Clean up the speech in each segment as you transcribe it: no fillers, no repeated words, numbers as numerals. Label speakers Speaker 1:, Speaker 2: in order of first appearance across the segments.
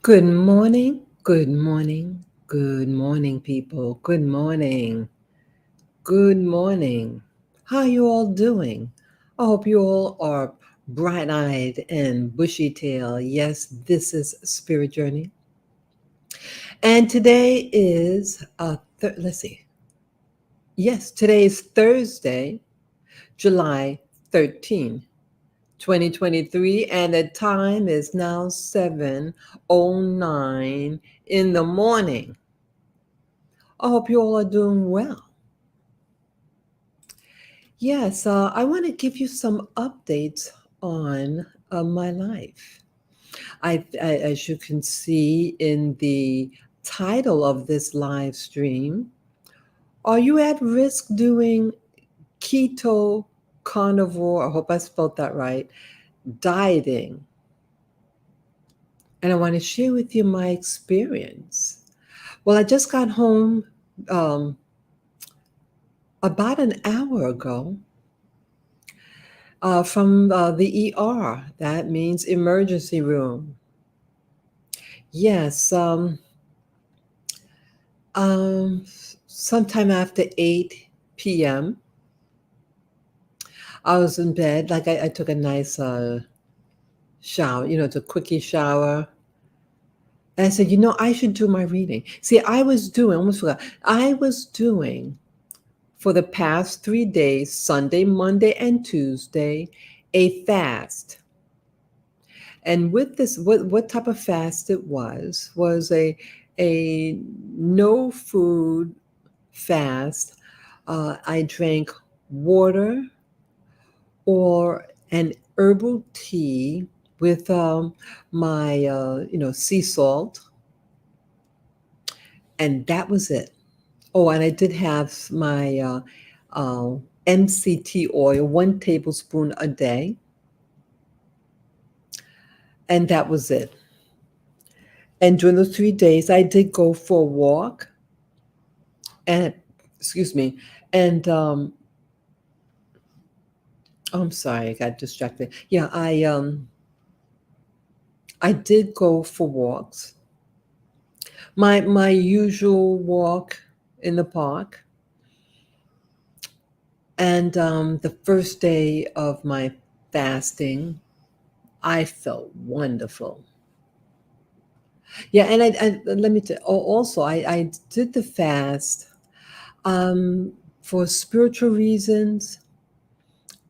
Speaker 1: good morning, good morning, people. Good morning, good morning. How you all doing? I hope you all are bright-eyed and bushy-tailed. Yes, this is Spirit Journey, and today is let's see. Yes, today is Thursday, July 13th, 2023, and the time is now 7:09 in the morning. I hope you all are doing well. Yes, I want to give you some updates on my life. As you can see in the title of this live stream, are you at risk doing keto, carnivore, I hope I spelled that right, dieting? And I want to share with you my experience. Well, I just got home um, about an hour ago from the ER. That means emergency room. Yes, um, sometime after 8 p.m., I was in bed. Like I took a nice shower, it's a quickie shower. And I said, I should do my reading. See, almost forgot, I was doing for the past 3 days, Sunday, Monday, and Tuesday, a fast. And with this, what type of fast it was a no food fast. I drank water or an herbal tea with my sea salt, and that was it. Oh, and I did have my uh, MCT oil, 1 tablespoon a day, and that was it. And during those 3 days, I did go for a walk, and excuse me, and oh, I'm sorry, I got distracted. Yeah, I did go for walks. My usual walk in the park, and the first day of my fasting, I felt wonderful. Yeah, and let me tell. Also, I did the fast um, for spiritual reasons.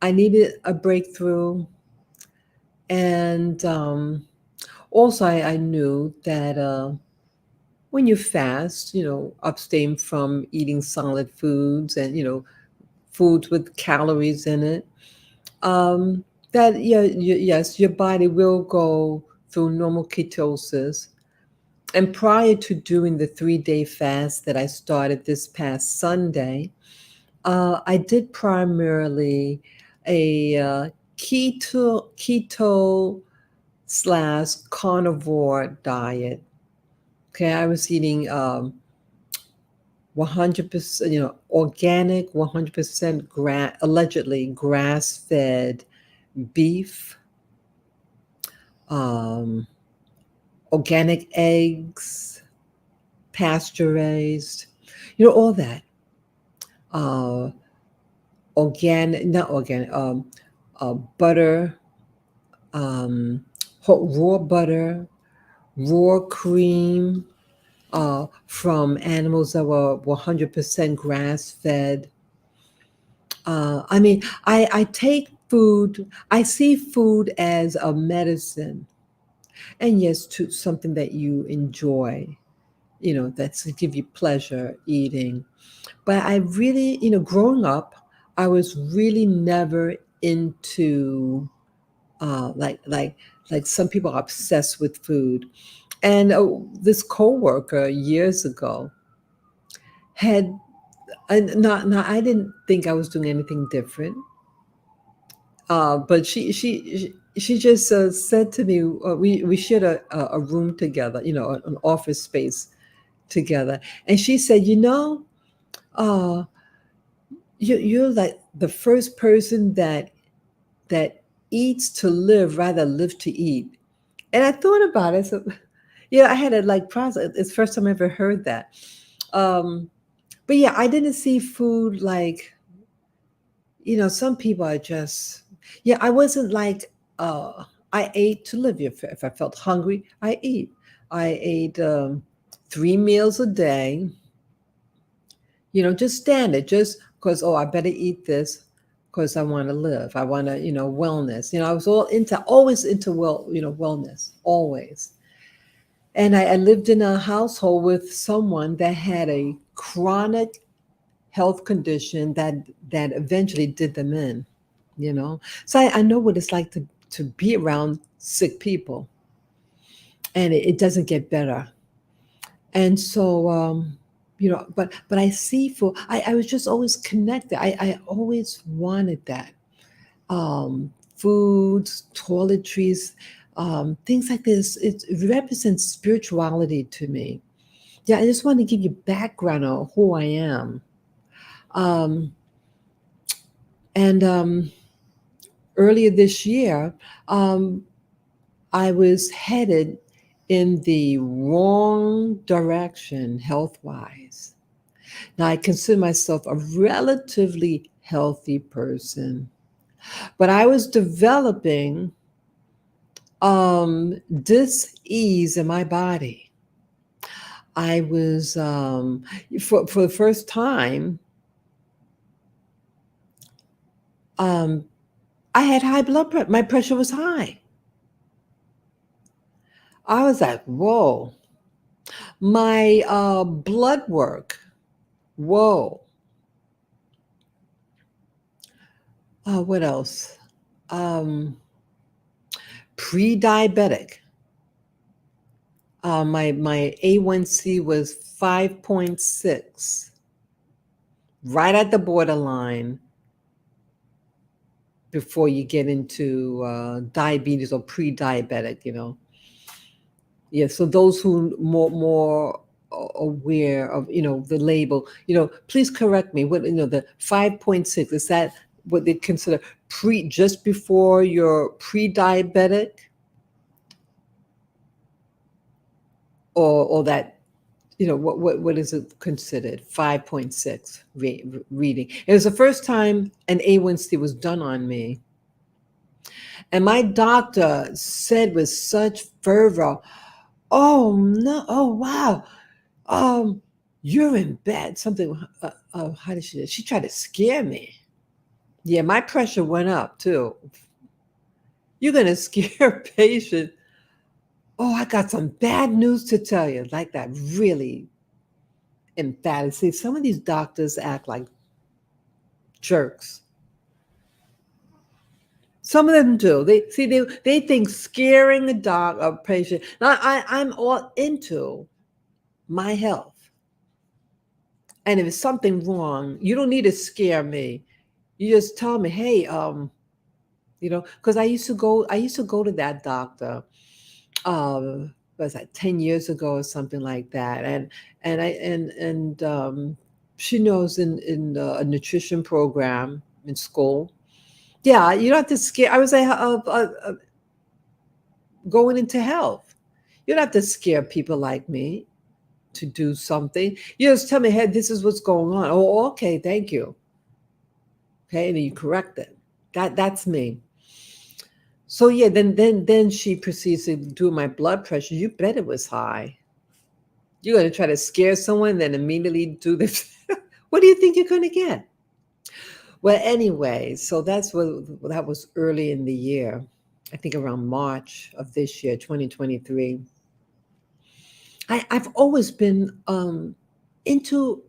Speaker 1: I needed a breakthrough, and also I knew that when you fast, abstain from eating solid foods and foods with calories in it. Um, that yeah, yes, your body will go through normal ketosis. And prior to doing the 3 day fast that I started this past Sunday, I did primarily a keto slash carnivore diet. Okay, I was eating 100%, organic, 100% allegedly grass fed beef, um, organic eggs, pasture raised, all that. Uh, not organic, butter, um, raw butter, raw cream from animals that were 100% grass fed. I mean, I take food, I see food as a medicine. And yes, to something that you enjoy, that's to give you pleasure eating. But I really, growing up, I was really never into uh, like like like some people are obsessed with food. And this coworker years ago had not I didn't think I was doing anything different. But she just said to me, we shared a room together, an office space together, and she said, uh, you're like the first person that eats to live rather live to eat. And I thought about it. So, Yeah, I had to like process. It's the first time I ever heard that. Um, but yeah, I didn't see food like, some people are just, yeah, I wasn't like, I ate to live. If I felt hungry, I eat. I ate 3 meals a day, just standard, just because, oh, I better eat this because I want to live. I want to, wellness. I was always into wellness, always. And I lived in a household with someone that had a chronic health condition that eventually did them in, So I know what it's like to be around sick people, and it doesn't get better. And so, but I see I was just always connected. I always wanted that. Foods, toiletries, things like this. It represents spirituality to me. Yeah, I just want to give you background on who I am. Um, and Earlier this year, um, I was headed in the wrong direction health wise. Now, I consider myself a relatively healthy person, but I was developing dis-ease in my body. I was, for the first time, um, I had high blood pressure. My pressure was high. I was like, whoa. My blood work, whoa. What else? Um, Pre-diabetic. My A1C was 5.6, right at the borderline before you get into diabetes or pre-diabetic. Yeah, so those who more aware of the label, please correct me. What the 5.6, is that what they consider just before you're pre-diabetic, or that what is it considered? 5.6 reading. It was the first time an A1C was done on me, and my doctor said with such fervor, "Oh no! Oh wow! Um, you're in bed." Something. How did she? She tried to scare me. Yeah, my pressure went up too. You're gonna scare a patient. Oh, I got some bad news to tell you. Like that, really emphatic. See, some of these doctors act like jerks. Some of them do. They think scaring a patient. Now, I'm all into my health, and if it's something wrong, you don't need to scare me. You just tell me, hey, because I used to go to that doctor, was that 10 years ago or something like that, and she knows in a nutrition program in school. Yeah, you don't have to scare. I was like, going into health. You don't have to scare people like me to do something. You just tell me, hey, this is what's going on. Oh, okay, thank you. Okay, and then you correct it. That's me. So yeah, then she proceeds to do my blood pressure. You bet it was high. You're gonna try to scare someone, then immediately do this. What do you think you're gonna get? Well, anyway, so that was early in the year. I think around March of this year, 2023. I've always been into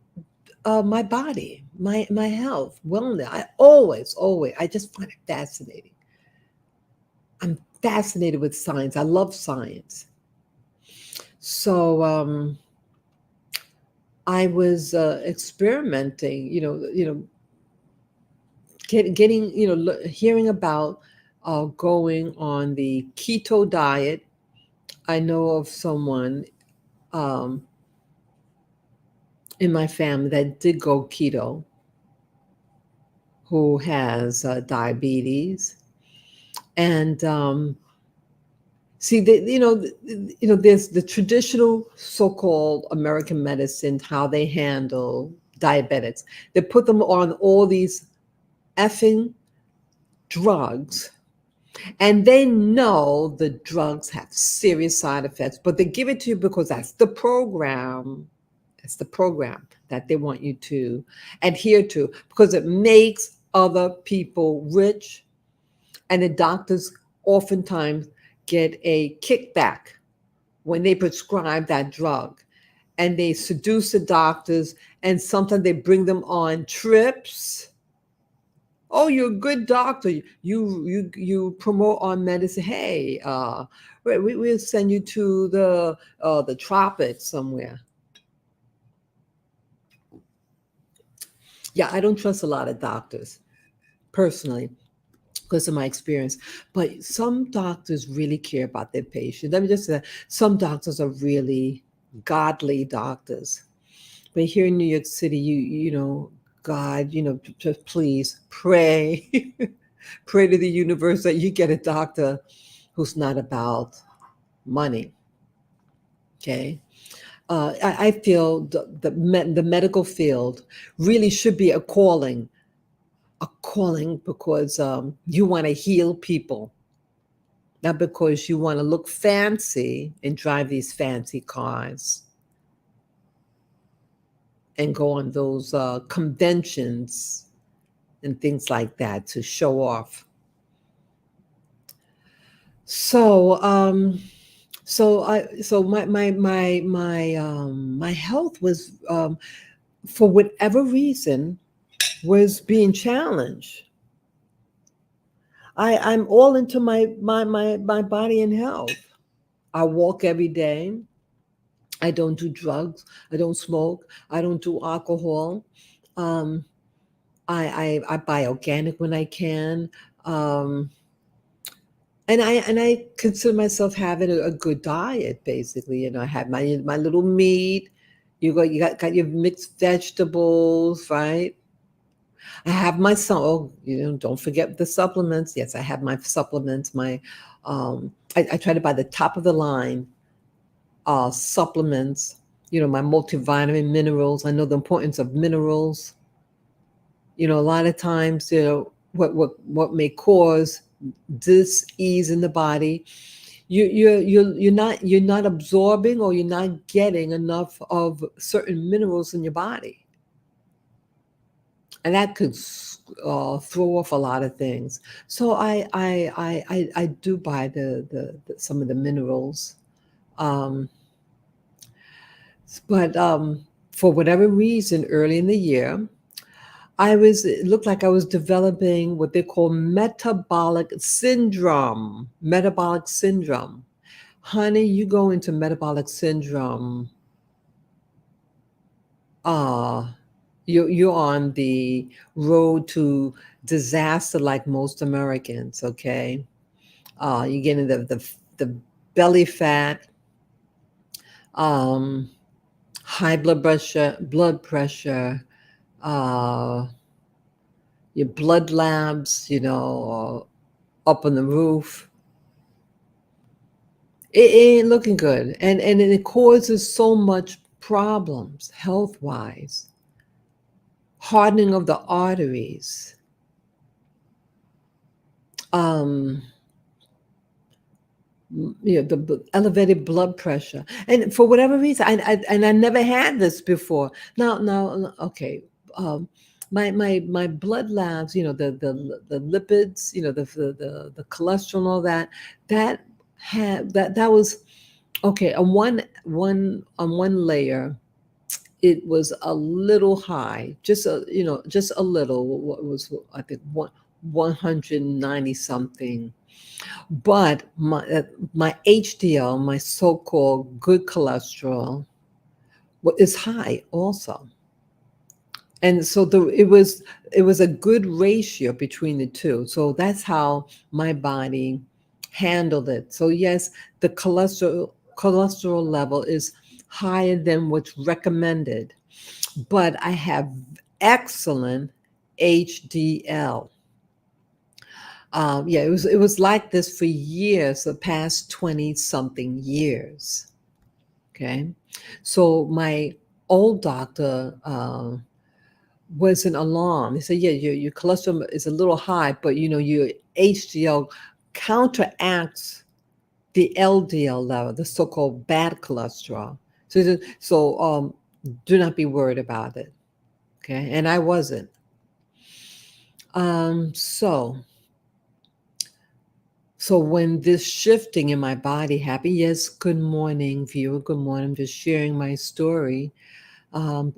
Speaker 1: my body, my health, wellness. I always, I just find it fascinating. I'm fascinated with science. I love science. So I was experimenting, getting, hearing about going on the keto diet. I know of someone um, in my family that did go keto, who has diabetes, and See, there's the traditional so-called American medicine, how they handle diabetics. They put them on all these effing drugs, and they know the drugs have serious side effects, but they give it to you because that's the program. That's the program that they want you to adhere to because it makes other people rich, and the doctors oftentimes get a kickback when they prescribe that drug, and they seduce the doctors, and sometimes they bring them on trips. Oh, you're a good doctor. You promote our medicine. Hey, we'll send you to the tropics somewhere. Yeah, I don't trust a lot of doctors personally because of my experience. But some doctors really care about their patients. Let me just say, some doctors are really godly doctors. But here in New York City, God, just please pray, pray to the universe that you get a doctor who's not about money. Okay. I feel the medical field really should be a calling because you want to heal people, not because you want to look fancy and drive these fancy cars and go on those conventions and things like that to show off. So, my health was, for whatever reason, was being challenged. I'm all into my body and health. I walk every day. I don't do drugs. I don't smoke. I don't do alcohol. Um, I buy organic when I can. Um, and I consider myself having a good diet. Basically, I have my little meat. You got your mixed vegetables, right? I have my don't forget the supplements. Yes, I have my supplements. I try to buy the top of the line supplements. My multivitamin minerals. I know the importance of minerals. A lot of times, what may cause dis-ease in the body, you're not absorbing, or you're not getting enough of certain minerals in your body, and that could throw off a lot of things. So I do buy the some of the minerals, um, but for whatever reason, early in the year, it looked like I was developing what they call metabolic syndrome. Metabolic syndrome. Honey, you go into metabolic syndrome, uh, you're on the road to disaster like most Americans, okay? You get into the belly fat, um, high blood pressure, uh, your blood labs, up on the roof. It ain't looking good. And it causes so much problems health wise, hardening of the arteries, um, the elevated blood pressure. And for whatever reason, I never had this before. Now, okay. Um, my blood labs, the lipids, the cholesterol, and all that that was okay. On one layer, it was a little high, just a little. What was, I think, 190 something. But my HDL, my so-called good cholesterol, is high also. And so it was a good ratio between the two. So that's how my body handled it. So yes, the cholesterol level is higher than what's recommended, but I have excellent HDL. Yeah, it was like this for years, the past 20 something years. Okay. So my old doctor was an alarm. He said, yeah, your cholesterol is a little high, but your HDL counteracts the LDL level, the so-called bad cholesterol. So do not be worried about it. Okay. And I wasn't. So So when this shifting in my body happened, yes, good morning, viewer. Good morning. I'm just sharing my story. I'm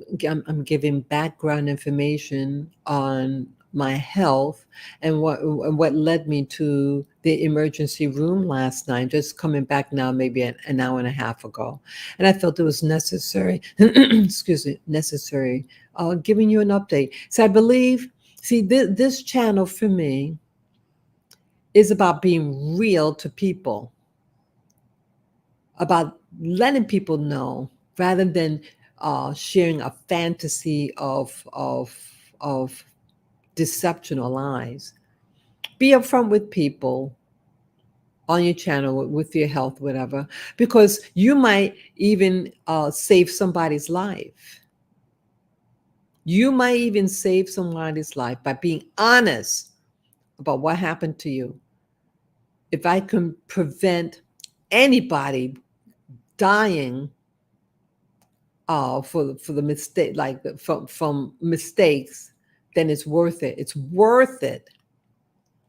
Speaker 1: giving background information on my health and what led me to the emergency room last night. Just coming back now, maybe an hour and a half ago, and I felt it was necessary. Excuse me, necessary. Giving you an update. So I believe. See, this channel for me is about being real to people, about letting people know rather than sharing a fantasy of deception or lies. Be upfront with people on your channel with your health, whatever, because you might even save somebody's life. You might even save somebody's life by being honest about what happened to you. If I can prevent anybody dying for the mistake, like from mistakes, then it's worth it. It's worth it.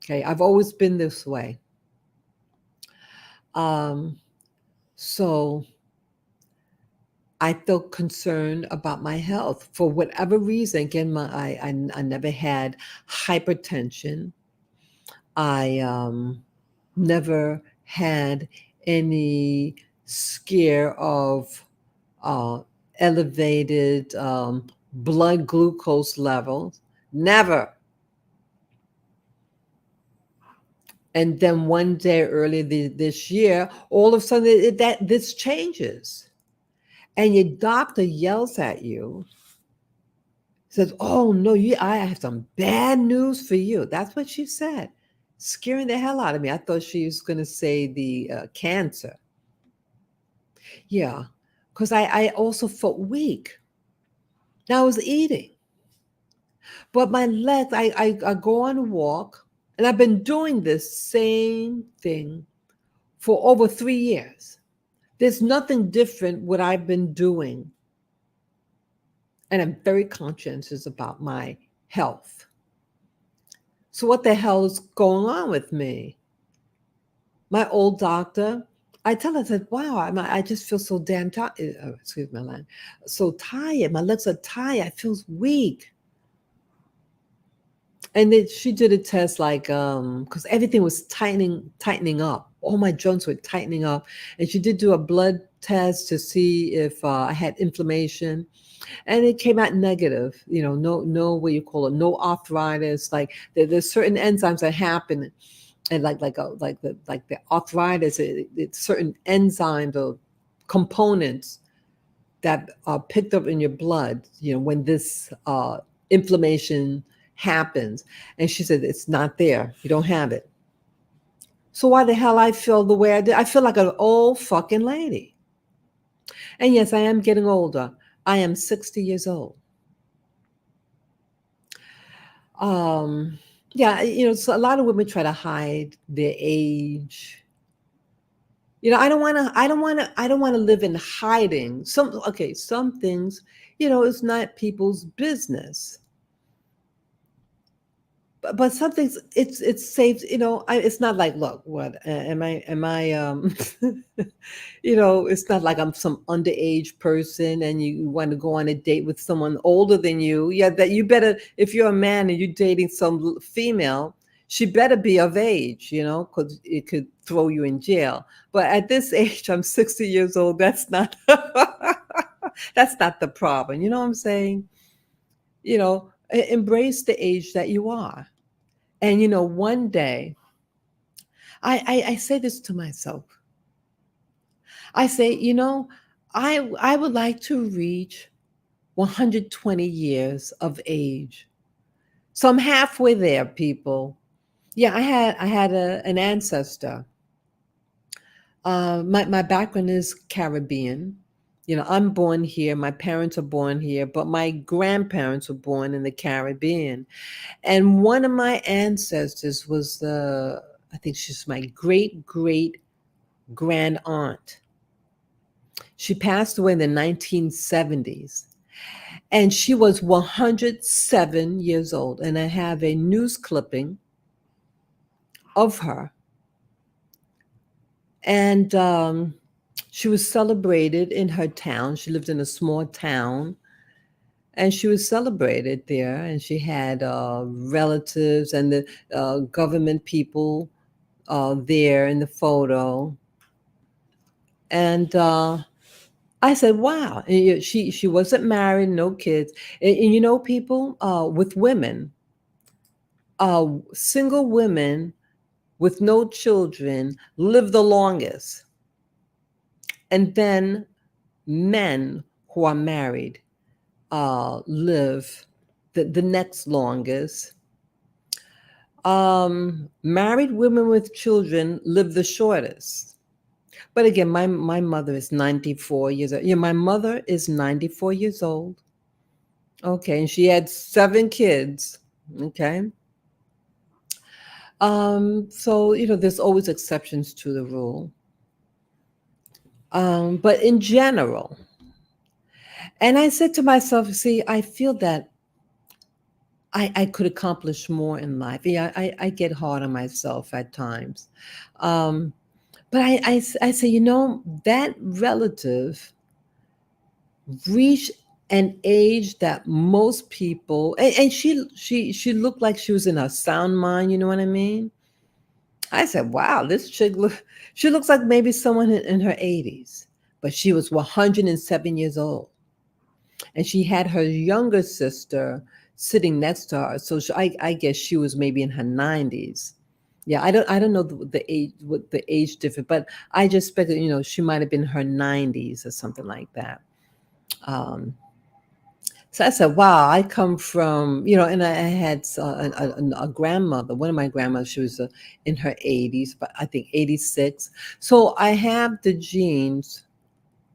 Speaker 1: Okay, I've always been this way. Um, so I felt concerned about my health for whatever reason. Again, I never had hypertension. I never had any scare of uh, elevated blood glucose levels. Never. And then one day early this year, all of a sudden that this changes, and your doctor yells at you, says, "Oh no, I have some bad news for you." That's what she said, scaring the hell out of me. I thought she was going to say the cancer. Yeah, because I also felt weak. Now I was eating, but my legs. I go on a walk, and I've been doing this same thing for over 3 years. There's nothing different what I've been doing. And I'm very conscientious about my health. So what the hell is going on with me? My old doctor, I tell her, I said, wow, I just feel so damn tired. Excuse my line. So tired. My legs are tired. I feel weak. And then she did a test like because everything was tightening up. All my joints were tightening up. And she did do a blood test to see if I had inflammation, and it came out negative. No, what you call it, no arthritis. Like there's certain enzymes that happen, and like the arthritis, it's certain enzymes or components that are picked up in your blood. When this inflammation happens, and she said it's not there. You don't have it. So why the hell I feel the way I did? I feel like an old fucking lady. And yes, I am getting older. I am 60 years old. Um, yeah, so a lot of women try to hide their age. I don't want to. I don't want to. I don't want to live in hiding. Some things, it's not people's business. But some things, it's safe. It's not like, look, what am I. It's not like I'm some underage person and you want to go on a date with someone older than you. Yeah, that you better, if you're a man and you're dating some female, she better be of age, because it could throw you in jail. But at this age, I'm 60 years old. That's not that's not the problem. You know what I'm saying? Embrace the age that you are. And one day, I say this to myself. I say, I would like to reach 120 years of age. So I'm halfway there, people. Yeah, I had an ancestor. My background is Caribbean. You know, I'm born here. My parents are born here, but my grandparents were born in the Caribbean. And one of my ancestors was I think she's my great great grand aunt. She passed away in the 1970s, and she was 107 years old. And I have a news clipping of her. And she was celebrated in her town. She lived in a small town, and she was celebrated there. And she had relatives and the government people there in the photo. And I said, "Wow!" And, she wasn't married, no kids. And you know, people with women, single women with no children live the longest, and then men who are married live the next longest. Married women with children live the shortest. But again, my mother is 94 years old. Yeah, my mother is 94 years old. Okay, and she had 7 kids. Okay. So, there's always exceptions to the rule. But in general, and I said to myself, see, I feel that I could accomplish more in life. Yeah, I get hard on myself at times. Um, but I say, that relative reached an age that most people, and she looked like she was in her sound mind, you know what I mean? I said, wow, she looks like maybe someone in her 80s, but she was 107 years old. And she had her younger sister sitting next to her. So I guess she was maybe in her 90s. Yeah, I don't know the age, what the age difference, but I just expected, she might have been her 90s or something like that. Um, so I said, wow, I come from, and I had a grandmother, one of my grandmothers, she was in her 80s, but I think 86. So I have the genes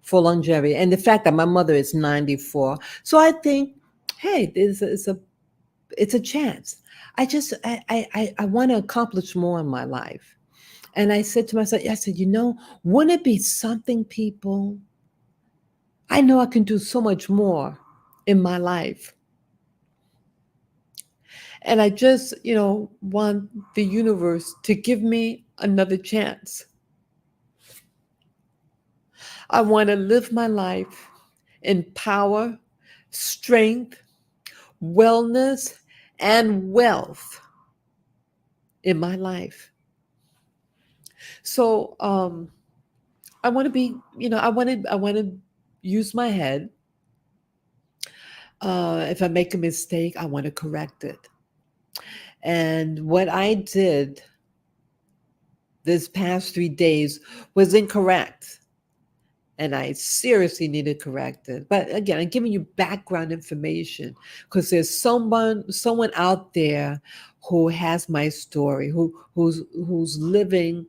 Speaker 1: for longevity, and the fact that my mother is 94. So I think, hey, it's a chance. I want to accomplish more in my life. And I said to myself, I said, wouldn't it be something, people? I know I can do so much more in my life. And I just, want the universe to give me another chance. I want to live my life in power, strength, wellness, and wealth in my life. So I want to be, I want to use my head. If I make a mistake, I want to correct it. And what I did this past 3 days was incorrect. And I seriously need to correct it. But again, I'm giving you background information because there's someone out there who has my story, who's living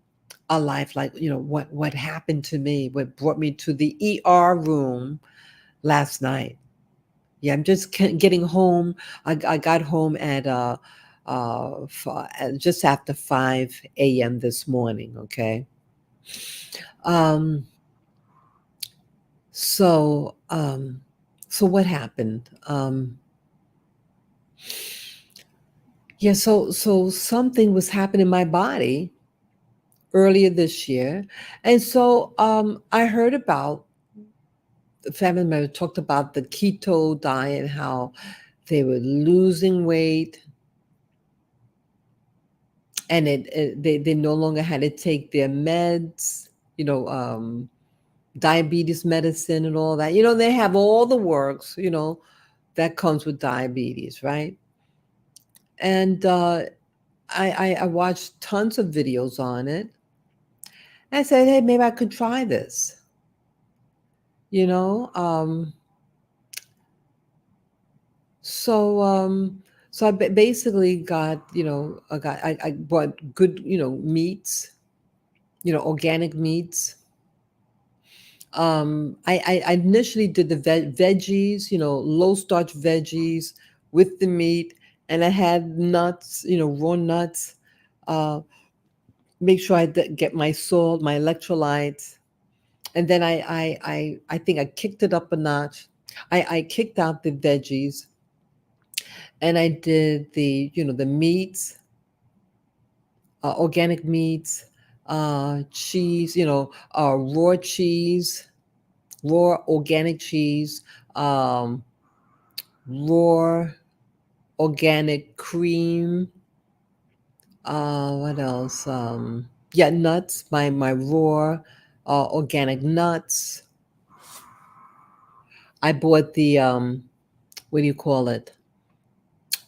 Speaker 1: a life like, what happened to me, what brought me to the ER room last night. Yeah, I'm just getting home. I got home at just after 5 a.m. this morning. Okay. Um, So, so what happened? Yeah, so something was happening in my body earlier this year, and so I heard about the family member talked about the keto diet, how they were losing weight, and they no longer had to take their meds, you know, diabetes medicine and all that. They have all the works, that comes with diabetes, right? And I watched tons of videos on it. I said, hey, maybe I could try this. You know, um, so So I basically got, I bought good, meats, organic meats. I initially did the veggies, low starch veggies with the meat, and I had nuts, raw nuts. Uh, Make sure I get my salt, my electrolytes, and then I think I kicked it up a notch. I kicked out the veggies, and I did the meats, organic meats, cheese, raw cheese, raw organic cheese, um, raw organic cream. What else? Yeah, nuts. My raw organic nuts. I bought the what do you call it?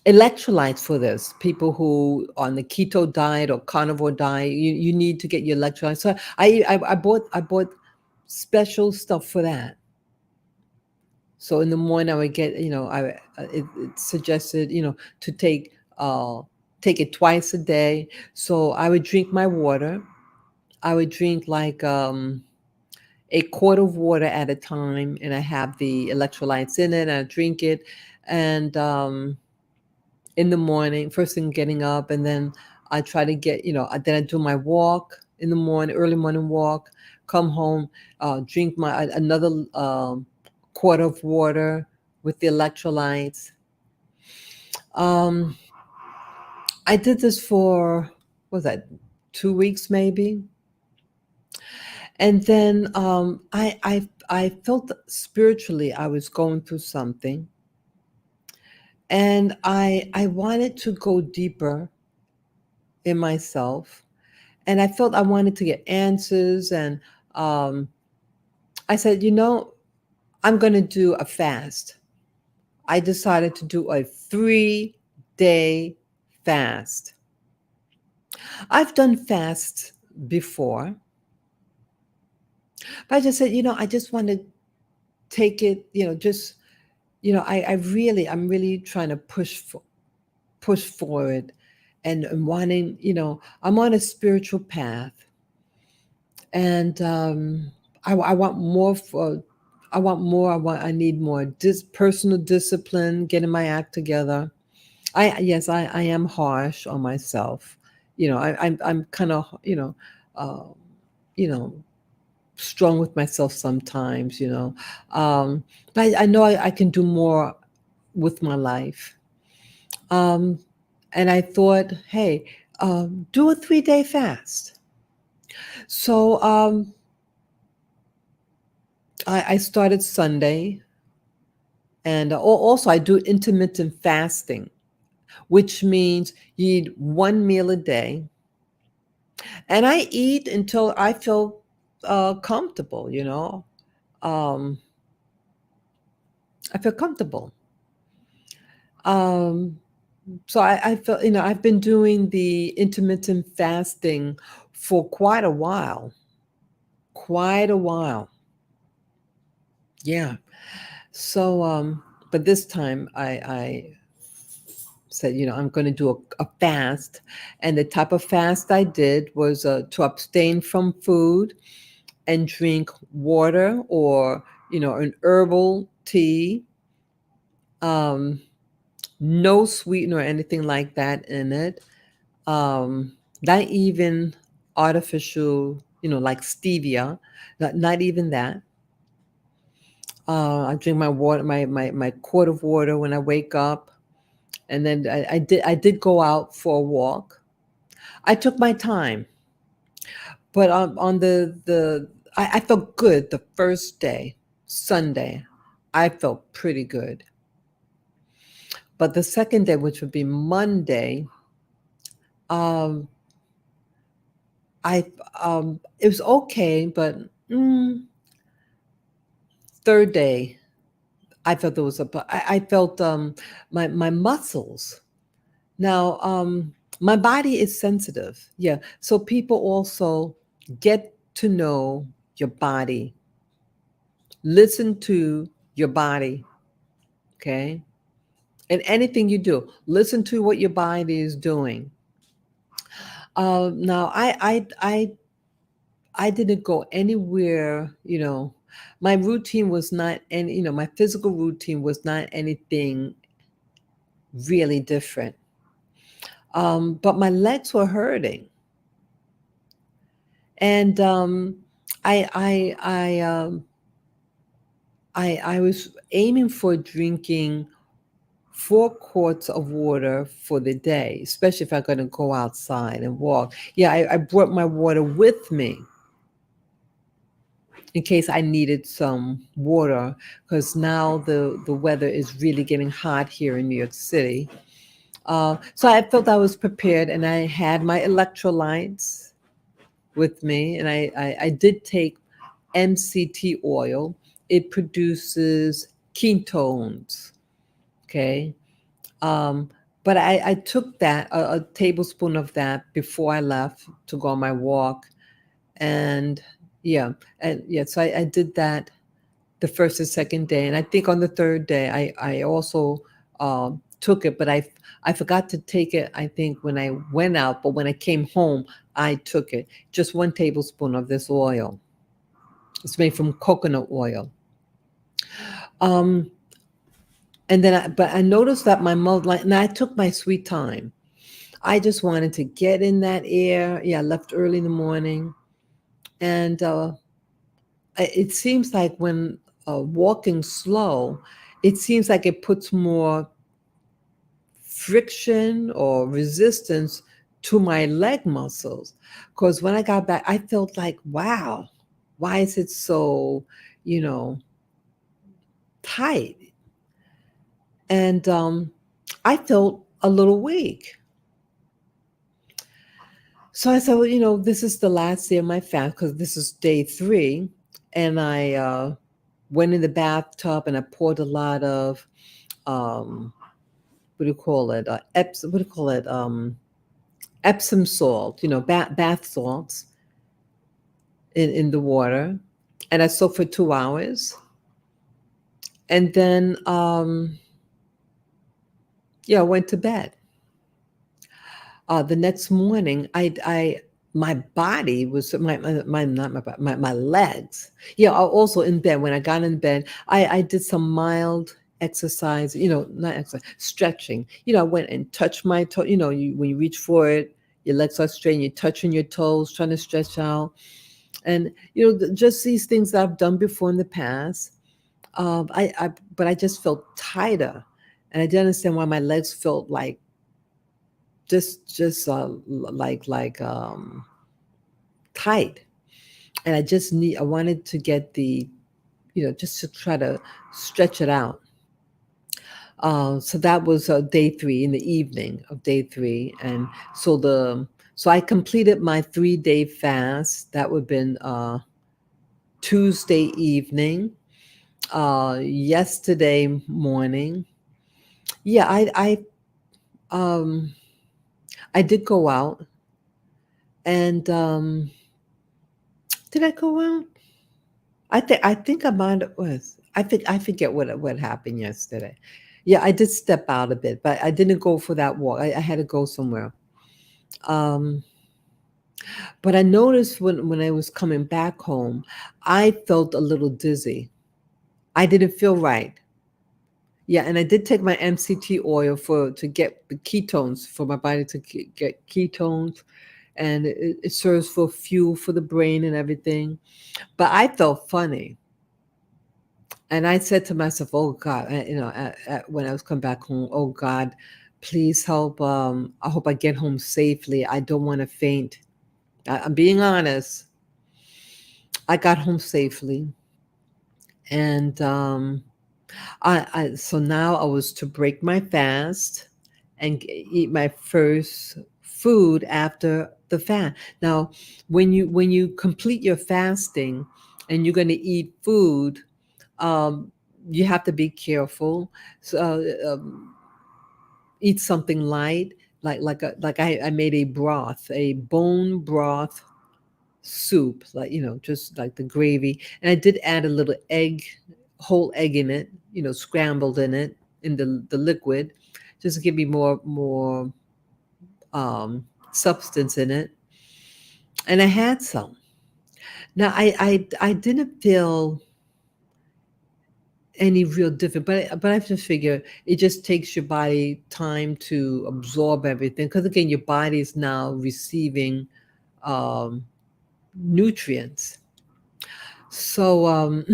Speaker 1: Electrolytes for this. People who on the keto diet or carnivore diet, you need to get your electrolytes. So I bought special stuff for that. So in the morning I would get, it suggested, to take it twice a day. So I would drink my water. I would drink like a quart of water at a time, and I have the electrolytes in it. And I drink it, and in the morning, first thing getting up, and then I try to get, then I do my walk in the morning, early morning walk, come home, drink my another quart of water with the electrolytes. Um, I did this for, what was that, 2 weeks maybe, and then I felt spiritually I was going through something, and I wanted to go deeper in myself, and I felt I wanted to get answers. And um, I said, I'm going to do a fast. I decided to do a 3-day fast. I've done fasts before, but I just said, I just want to take it, just, I'm really trying to push forward, and wanting, I'm on a spiritual path, and I want more for. I want more. I need more personal discipline, getting my act together. Yes, I am harsh on myself. I'm kind of, uh, you know, strong with myself sometimes. Um, but I know I can do more with my life. Um, and I thought, hey, do a 3-day fast. So I started Sunday, and also I do intermittent fasting, which means you eat one meal a day, and I eat until I feel comfortable. Um, I feel comfortable. Um, so I felt, I've been doing the intermittent fasting for quite a while, quite a while. Yeah. So, but this time I said, I'm going to do a fast. And the type of fast I did was to abstain from food and drink water, or, an herbal tea, um, no sweetener or anything like that in it. Not even artificial, like stevia, not even that. I drink my water, my quart of water when I wake up, and then I did go out for a walk. I took my time, but on I felt good the first day, Sunday. I felt pretty good, but the second day, which would be Monday, um, I it was okay, but mm, third day, I felt there was I felt my muscles. Now, my body is sensitive. Yeah. So people also get to know your body, listen to your body. Okay. And anything you do, listen to what your body is doing. Now, I didn't go anywhere. My routine was not any. My physical routine was not anything really different. But my legs were hurting, and I was aiming for drinking 4 quarts of water for the day, especially if I'm going to go outside and walk. Yeah, I brought my water with me in case I needed some water, because now the weather is really getting hot here in New York City. So I felt I was prepared, and I had my electrolytes with me, and I did take MCT oil. It produces ketones. Okay. Um, but I took that, a tablespoon of that before I left to go on my walk. And yeah, so I did that the first and second day. And I think on the third day, I also took it, but I forgot to take it, I think, when I went out. But when I came home, I took it. Just 1 tablespoon of this oil. It's made from coconut oil. Um, and then, but I noticed that my mouth, like, and I took my sweet time. I just wanted to get in that air. Yeah, I left early in the morning. And it seems like when walking slow, it seems like it puts more friction or resistance to my leg muscles. Because when I got back, I felt like, wow, why is it so, you know, tight? And I felt a little weak. So I said, well, this is the last day of my fast because this is day 3. And I went in the bathtub and I poured a lot of, um, what do you call it? What do you call it? Epsom salt, bath salts in the water. And I soaked for 2 hours. And then, yeah, I went to bed. The next morning, my body was not my body, my legs. Yeah, also in bed. When I got in bed, I did some mild exercise. Not exercise, stretching. I went and touched my toe. When you reach for it, your legs are straight. And you're touching your toes, trying to stretch out, and just these things that I've done before in the past. But I just felt tighter, and I didn't understand why my legs felt like just tight. And I wanted to get the, just to try to stretch it out. So that was day 3, in the evening of day 3. And so I completed my 3-day fast. That would have been Tuesday evening, yesterday morning. Yeah, um I did go out. And did I go out? I think I might have was. I forget what happened yesterday. Yeah, I did step out a bit, but I didn't go for that walk. I had to go somewhere. Um, but I noticed when I was coming back home, I felt a little dizzy. I didn't feel right. Yeah, and I did take my MCT oil to get the ketones, for my body to get ketones, and it serves for fuel for the brain and everything. But I felt funny. And I said to myself, "Oh God," when I was coming back home, "Oh God, please help. I hope I get home safely. I don't want to faint." I'm being honest. I got home safely, and so now I was to break my fast and eat my first food after the fast. Now, when you complete your fasting and you're going to eat food, um, you have to be careful. So, eat something light, I made a broth, a bone broth soup, just like the gravy, and I did add a little egg, whole egg in it, scrambled in it in the liquid. just to give me more substance in it. And I had some. Now I didn't feel any real different, but I just figure it just takes your body time to absorb everything, because again your body is now receiving um, nutrients. So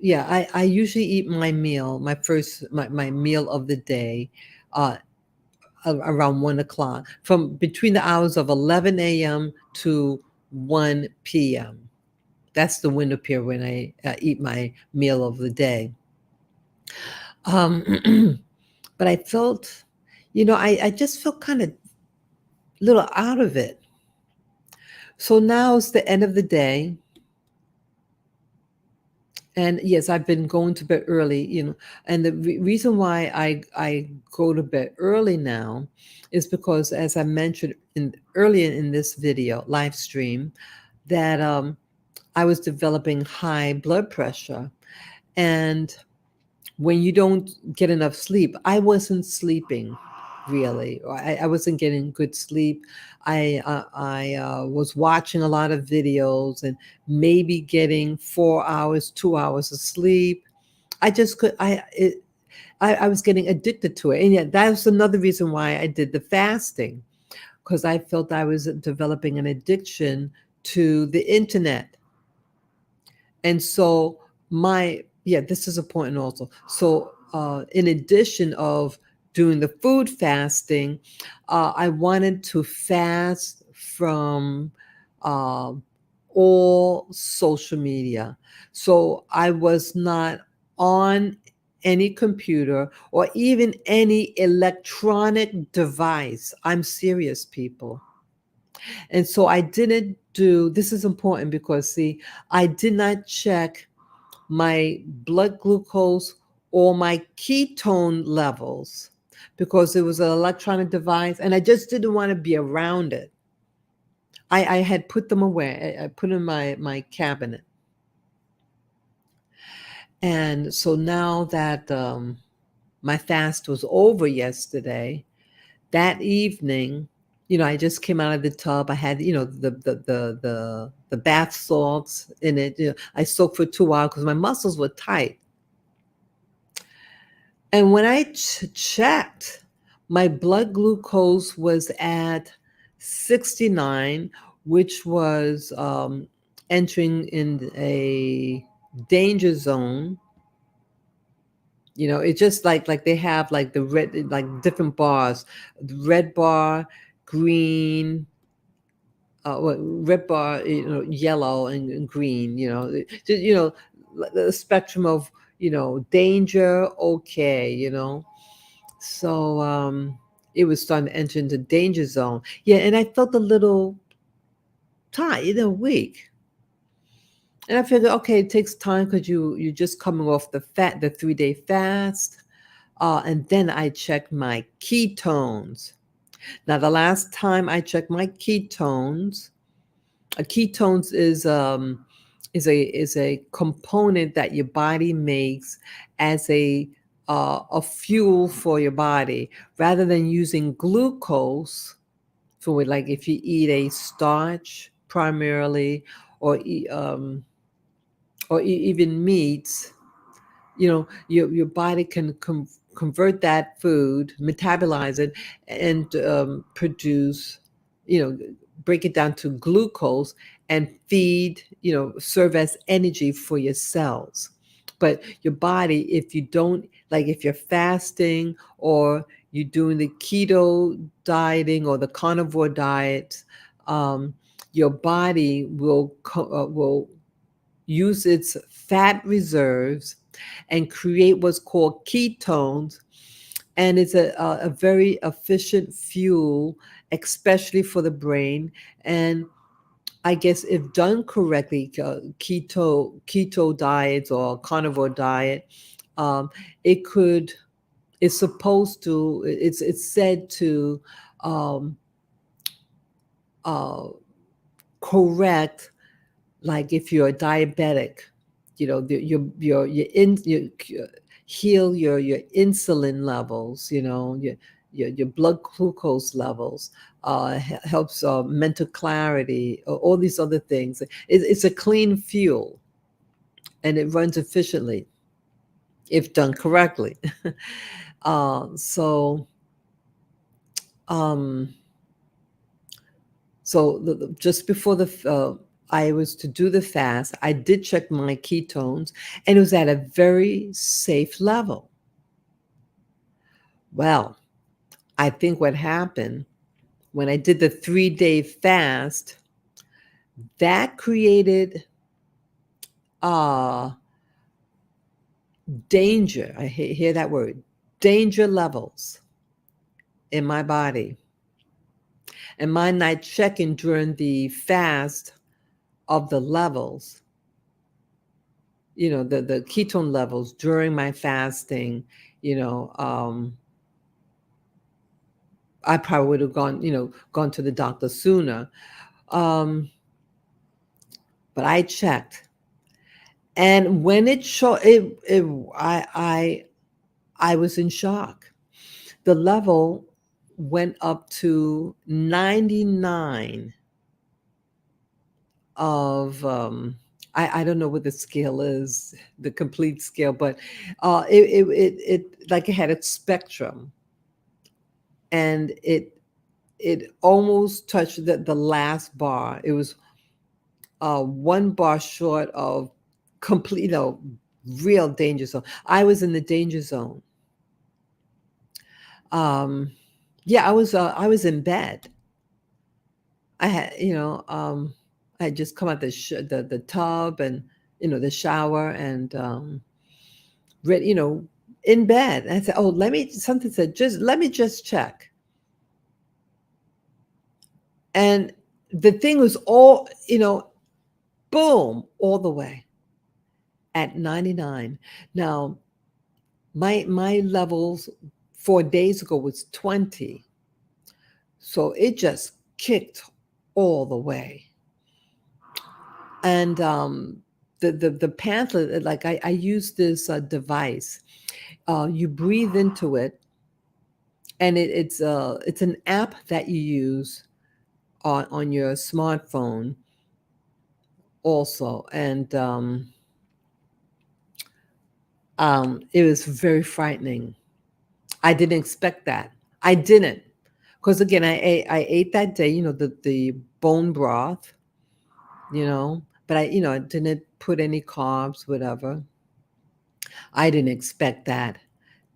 Speaker 1: yeah, I usually eat my meal, my meal of the day, uh, around 1 o'clock, from between the hours of 11 a.m. to 1 p.m. That's the window period when I eat my meal of the day. Um, but I felt, I just felt kind of little out of it. So now it's the end of the day. And yes, I've been going to bed early, and the reason why I go to bed early now is because, as I mentioned earlier in this video live stream, that I was developing high blood pressure. And when you don't get enough sleep, I wasn't sleeping really. Or I wasn't getting good sleep. I was watching a lot of videos and maybe getting 4 hours, 2 hours of sleep. I just could. I was getting addicted to it, and yet that was another reason why I did the fasting, because I felt I was developing an addiction to the internet. And so this is important also. So in addition of doing the food fasting, I wanted to fast from uh, all social media. So I was not on any computer or even any electronic device. I'm serious, people. And so I didn't do, this is important because, see, I did not check my blood glucose or my ketone levels because it was an electronic device and I just didn't want to be around it. I had put them away. I put in my cabinet. And so now that my fast was over yesterday, that evening, I just came out of the tub. I had, the bath salts in it. I soaked for 2 hours because my muscles were tight. And when I checked, my blood glucose was at 69, which was entering in a danger zone. It's just like they have like the red, like different bars, the red bar, green, red bar, yellow and green. The spectrum of danger. Okay, so it was starting to enter into danger zone. Yeah, and I felt a little tired, weak. And I figured, okay, it takes time because you're just coming off the 3-day fast. And then I checked my ketones. Now, the last time I checked my ketones, ketones is a component that your body makes as a fuel for your body, rather than using glucose for, like, if you eat a starch primarily, or even meats. Your body can convert that food, metabolize it, and produce, you know break it down to glucose, and serve as energy for your cells. But your body, if you don't, like, if you're fasting or you're doing the keto dieting or the carnivore diet, um, your body will use its fat reserves and create what's called ketones. And it's a very efficient fuel, especially for the brain. And I guess if done correctly, keto diets or carnivore diet, um, it could it's supposed to it's said to um, uh, correct, like if you're a diabetic, your heal your insulin levels, your blood glucose levels, helps mental clarity, all these other things. It's a clean fuel, and it runs efficiently if done correctly. So um, just before I was to do the fast, I did check my ketones, and it was at a very safe level. Well, I think what happened when I did the 3-day fast, that created uh, danger. I hear that word, danger levels in my body. And my night checking during the fast of the levels, the ketone levels during my fasting, you know, um, I probably would have gone to the doctor sooner. Um, but I checked, and when it showed, I was in shock. The level went up to 99 of I don't know what the scale is, the complete scale, but it like it had a spectrum, and it almost touched the last bar. It was one bar short of complete, real danger zone. I was in the danger zone. Um, yeah, I was in bed. I had, I had just come out the tub, and the shower, and ready, in bed. And I said, "Oh, something said, just let me just check." And the thing was all, boom, all the way at 99. Now, my levels 4 days ago was 20. So it just kicked all the way. And the pamphlet, like I use this device. You breathe into it, and it's an app that you use on your smartphone also. And it was very frightening. I didn't expect that. I didn't, because again, I ate that day, the bone broth, but I didn't put any carbs, whatever. I didn't expect that.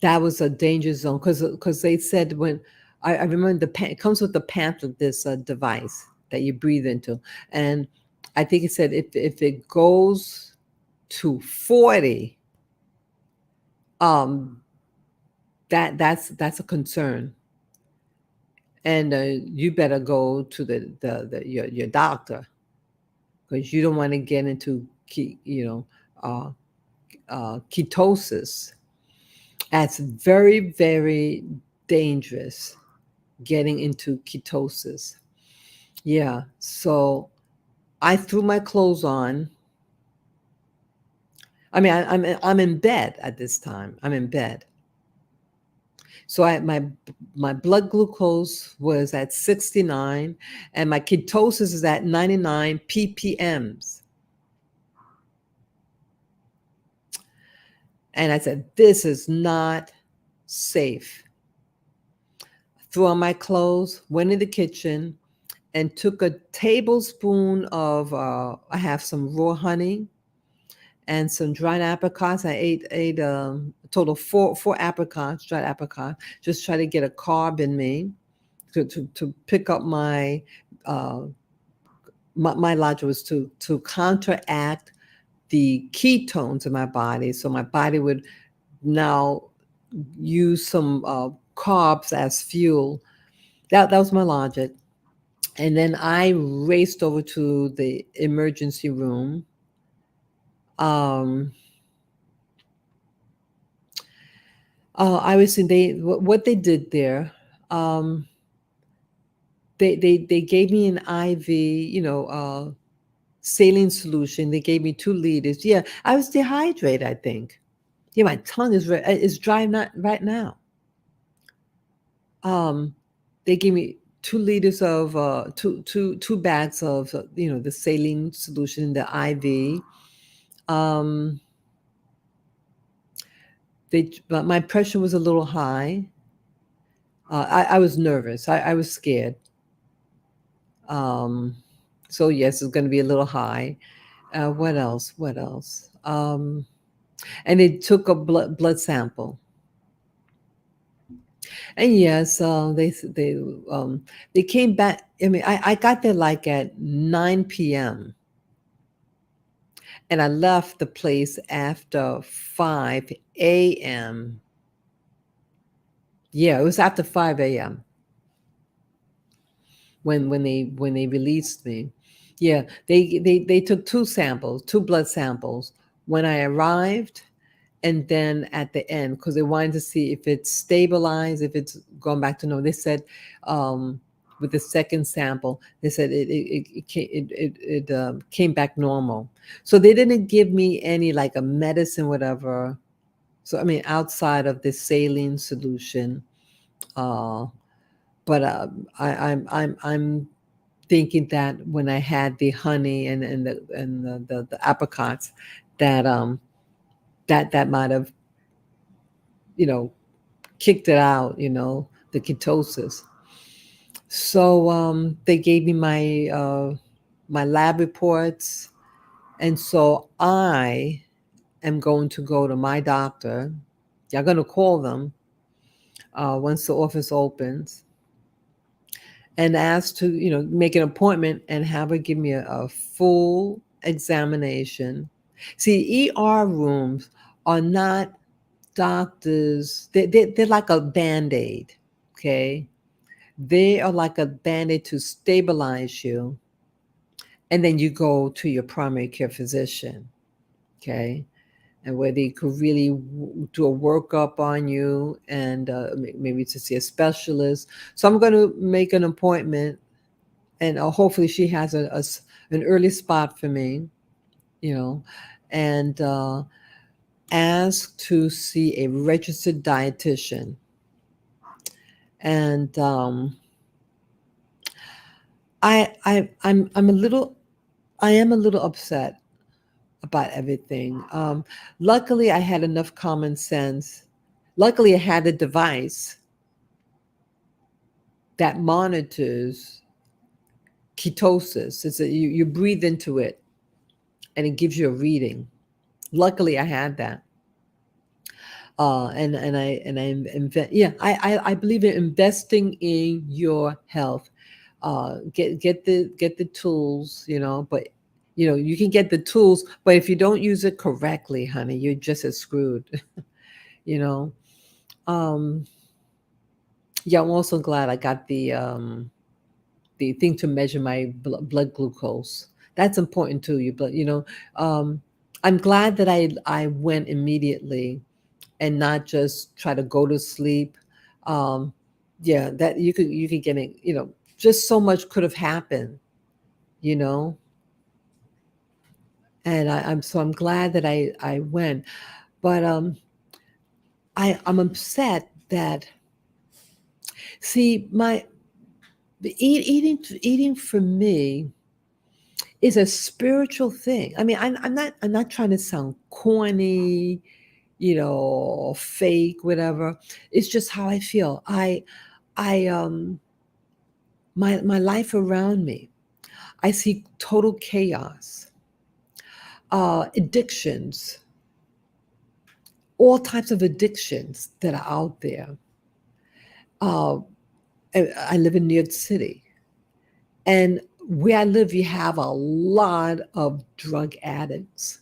Speaker 1: That was a danger zone, because they said, when I remember it comes with the pamphlet, this device that you breathe into, and I think it said if it goes to 40, um, that's a concern, and you better go to your doctor, because you don't want to get into uh, ketosis. That's very, very dangerous, getting into ketosis. Yeah. So I threw my clothes on. I mean, I'm in bed at this time. I'm in bed. So my blood glucose was at 69, and my ketosis is at 99 ppms. And I said, this is not safe. Threw on my clothes, went in the kitchen, and took a tablespoon of I have some raw honey and some dried apricots. I ate a total of four apricots, dried apricots. Just try to get a carb in me to pick up uh, my logic was to counteract the ketones in my body, so my body would now use some carbs as fuel. That was my logic. And then I raced over to the emergency room. Um, I was in what they did there. Um, they gave me an IV, saline solution. They gave me 2 liters. Yeah, I was dehydrated, I think. Yeah, my tongue is dry not right now. Um, they gave me 2 liters of two bags of the saline solution in the IV. Um, but my pressure was a little high. I was nervous. I was scared. Um, so yes, it's going to be a little high. What else? What else? And they took a blood sample. And yes, um, they came back. I mean, I got there like at 9 p.m. and I left the place after 5 a.m. Yeah, it was after 5 a.m. when they released me. Yeah, they took two samples, two blood samples when I arrived, and then at the end because they wanted to see if it's stabilized, if it's gone back to normal. They said with the second sample, they said it came back normal. So they didn't give me any like a medicine, whatever. So I mean, outside of the saline solution, uh, but I'm thinking that when I had the honey and the apricots, that that might have you know kicked it out, the ketosis. So they gave me my lab reports, and so I am going to go to my doctor. You're going to call them once the office opens and ask to make an appointment and have her give me a full examination. See, ER rooms are not doctors. They're like a band-aid. Okay, they are like a band-aid to stabilize you, and then you go to your primary care physician. Okay, and where they could really do a workup on you and maybe to see a specialist. So I'm going to make an appointment, and hopefully she has an early spot for me, you know, and ask to see a registered dietitian. And I'm a little I am a little upset about everything. Luckily, I had enough common sense. Luckily, I had a device that monitors ketosis. You breathe into it, and it gives you a reading. Luckily, I had that. Yeah, I believe in investing in your health. Get the tools, but you can get the tools, but if you don't use it correctly, honey, you're just as screwed. you know. Um, yeah, I'm also glad I got the thing to measure my blood glucose. That's important too. Um, I'm glad that I went immediately and not just try to go to sleep. Um, yeah, that you could get it. Just so much could have happened. You know, and I'm glad that I went, but I'm upset that see my eating for me is a spiritual thing. I mean, I'm not trying to sound corny, fake, whatever. It's just how I feel. I my life around me, I see total chaos, addictions, all types of addictions that are out there. Uh, I live in New York City, and where I live, you have a lot of drug addicts.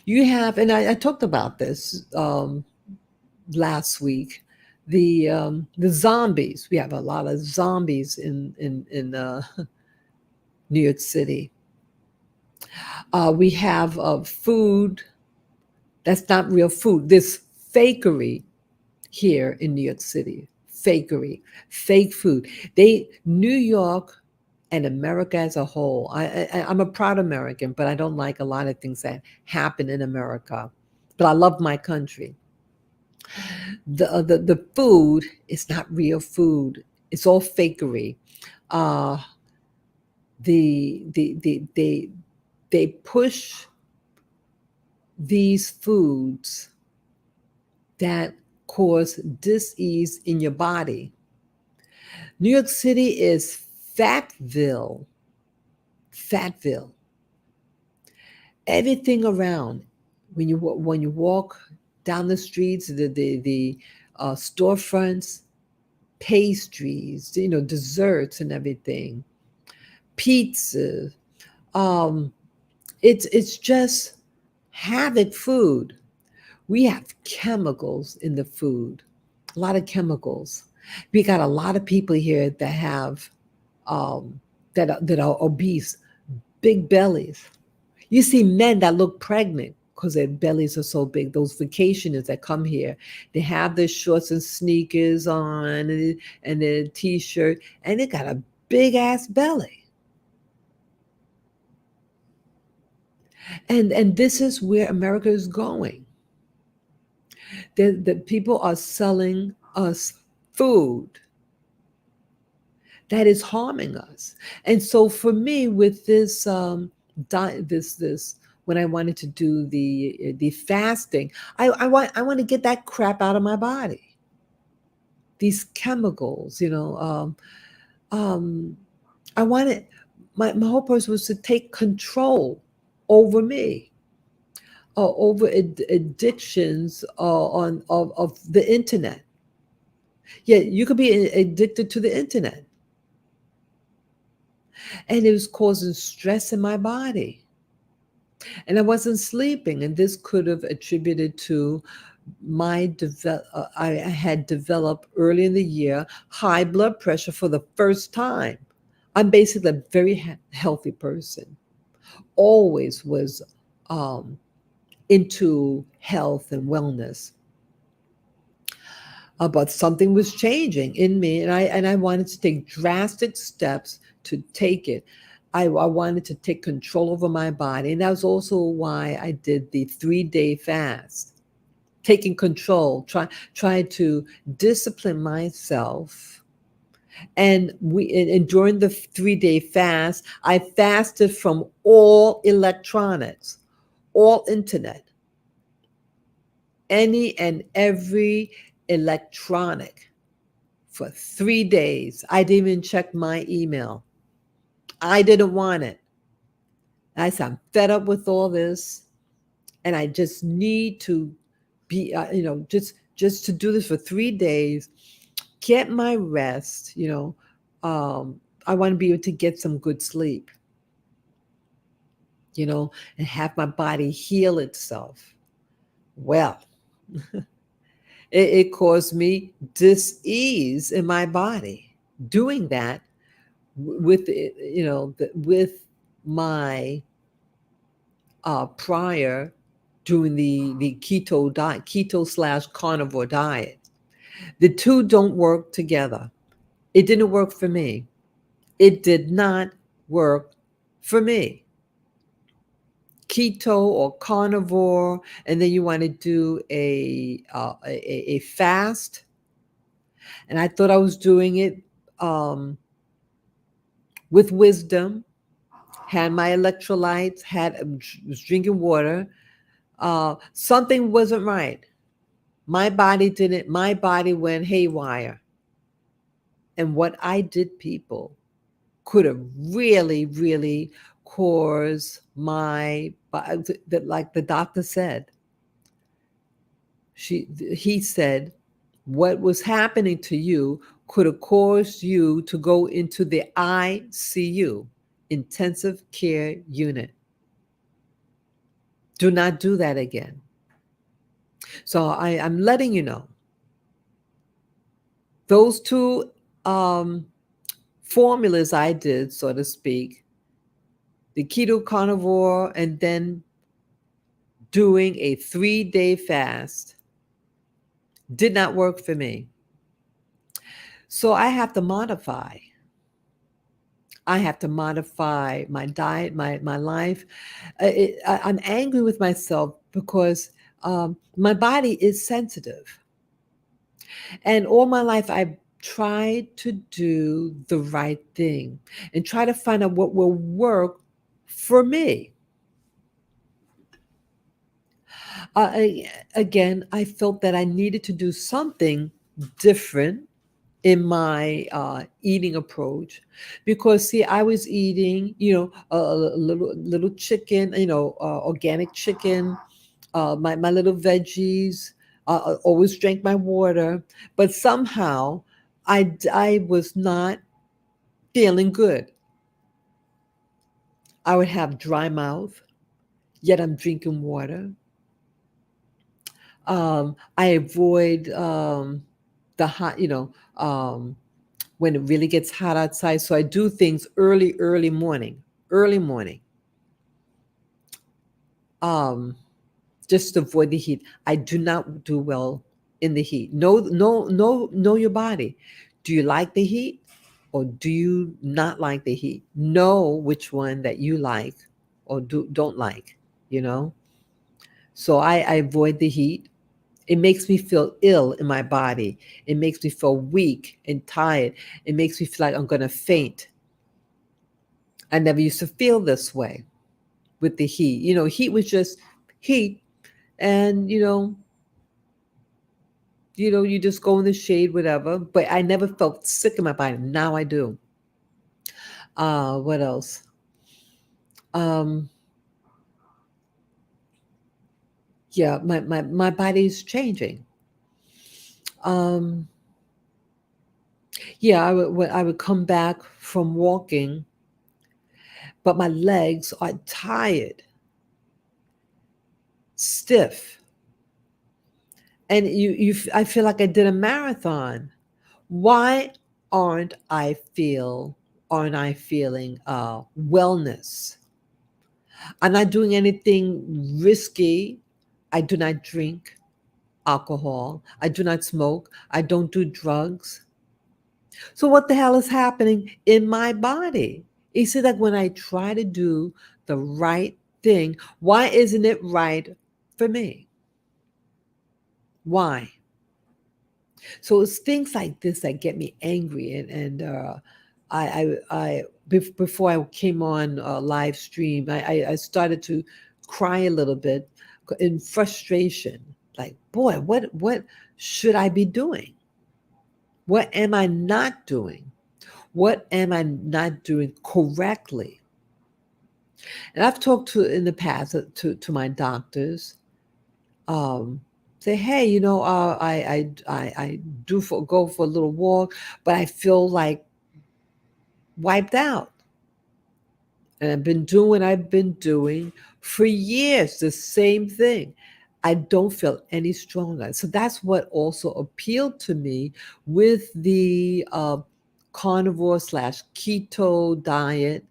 Speaker 1: You have, and I talked about this last week. The zombies. We have a lot of zombies in New York City. We have food that's not real food. This fakery here in New York City. Fakery, fake food. New York and America as a whole. I'm a proud American, but I don't like a lot of things that happen in America. but I love my country. The food is not real food. It's all fakery. Uh, the they push these foods that cause dis-ease in your body. New York City is Fatville. Fatville. Everything around when you walk down the streets, the storefronts, pastries, desserts and everything, pizza. Um, it's just havoc food. We have chemicals in the food, a lot of chemicals. We got a lot of people here that have that are obese, big bellies. You see men that look pregnant because their bellies are so big. Those vacationers that come here, they have their shorts and sneakers on and their t-shirt, and they got a big ass belly. And this is where America is going. The people are selling us food that is harming us. And so for me, with this this when I wanted to do the fasting, I want to get that crap out of my body. These chemicals, um, I wanted my whole purpose was to take control over me, over addictions of the internet. Yeah, you could be addicted to the internet, and it was causing stress in my body, and I wasn't sleeping, and this could have attributed to I had developed early in the year high blood pressure for the first time. I'm basically a very healthy person. Always was um, into health and wellness, but something was changing in me, and I wanted to take drastic steps to take it. I wanted to take control over my body, and that was also why I did the 3-day fast. Taking control, try to discipline myself. And during the 3-day fast, I fasted from all electronics, all internet, any and every electronic for 3 days. I didn't even check my email. I didn't want it. I said, I'm fed up with all this, and I just need to be, just to do this for 3 days, get my rest. I want to be able to get some good sleep, and have my body heal itself. Well, it caused me dis-ease in my body doing that with with my prior doing the keto diet, keto/carnivore diet. The two don't work together. It didn't work for me. It did not work for me. Keto or carnivore, and then you want to do a fast. And I thought I was doing it um, with wisdom. Had my electrolytes. Was drinking water. Something wasn't right. My body didn't. My body went haywire. And what I did, people, could have really, really caused that, like the doctor said. He said, what was happening to you could have caused you to go into the ICU, intensive care unit. Do not do that again. So I'm letting you know those two um, formulas I did, so to speak, the keto carnivore and then doing a 3-day fast, did not work for me. So I have to modify. I have to modify my diet, my life. I'm angry with myself because My body is sensitive. And all my life, I've tried to do the right thing and try to find out what will work for me. Again, I felt that I needed to do something different in my eating approach because see I was eating a little chicken, organic chicken, my little veggies, always drank my water, but somehow I was not feeling good. I would have dry mouth, yet I'm drinking water. I avoid the hot, when it really gets hot outside. So I do things early morning, early morning, um, just to avoid the heat. I do not do well in the heat. Know your body. Do you like the heat or do you not like the heat? Know which one that you like or don't like, you know? So I avoid the heat. It makes me feel ill in my body. It makes me feel weak and tired. It makes me feel like I'm going to faint. I never used to feel this way with the heat. Heat was just heat, and you just go in the shade, whatever. But I never felt sick in my body. Now I do. What else? Um, yeah, my body's changing. Um, yeah, I would come back from walking, but my legs are tired, stiff, and I feel like I did a marathon. Why aren't I feeling wellness? I'm not doing anything risky. I do not drink alcohol. I do not smoke. I don't do drugs. So what the hell is happening in my body? You see that when I try to do the right thing, why isn't it right for me? Why? So it's things like this that get me angry, and before I came on live stream, I started to cry a little bit in frustration. Like, boy, what should I be doing? What am I not doing? What am I not doing correctly? And I've talked to in the past to my doctors. Um, Say, hey, I do go for a little walk, but I feel like wiped out. And I've been doing what I've been doing for years, the same thing. I don't feel any stronger. So that's what also appealed to me with the carnivore slash keto diet,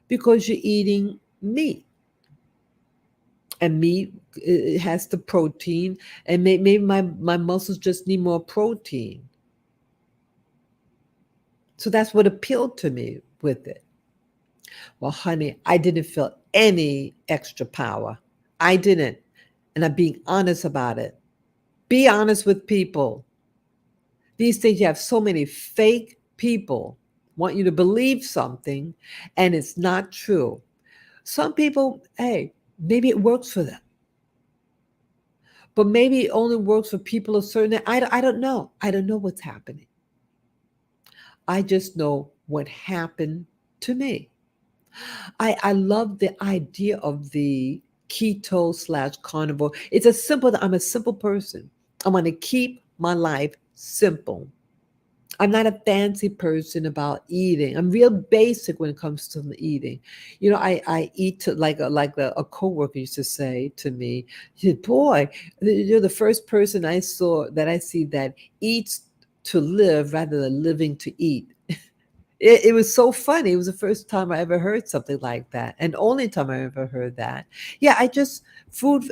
Speaker 1: because you're eating meat, and meat, it has the protein, and maybe my muscles just need more protein. So that's what appealed to me with it. Well, honey, I didn't feel any extra power. I didn't. And I'm being honest about it. Be honest with people. These days, you have so many fake people want you to believe something, and it's not true. Some people, hey, maybe it works for them, but maybe it only works for people a certain. I don't know. I don't know what's happening. I just know what happened to me. I love the idea of the keto slash carnivore. It's a simple, I'm a simple person. I want to keep my life simple. I'm not a fancy person about eating. I'm real basic when it comes to the eating. I eat like a coworker used to say to me, he said, boy, you're the first person I see that eats to live rather than living to eat. It was so funny. It was the first time I ever heard something like that, and only time I ever heard that. Yeah, food.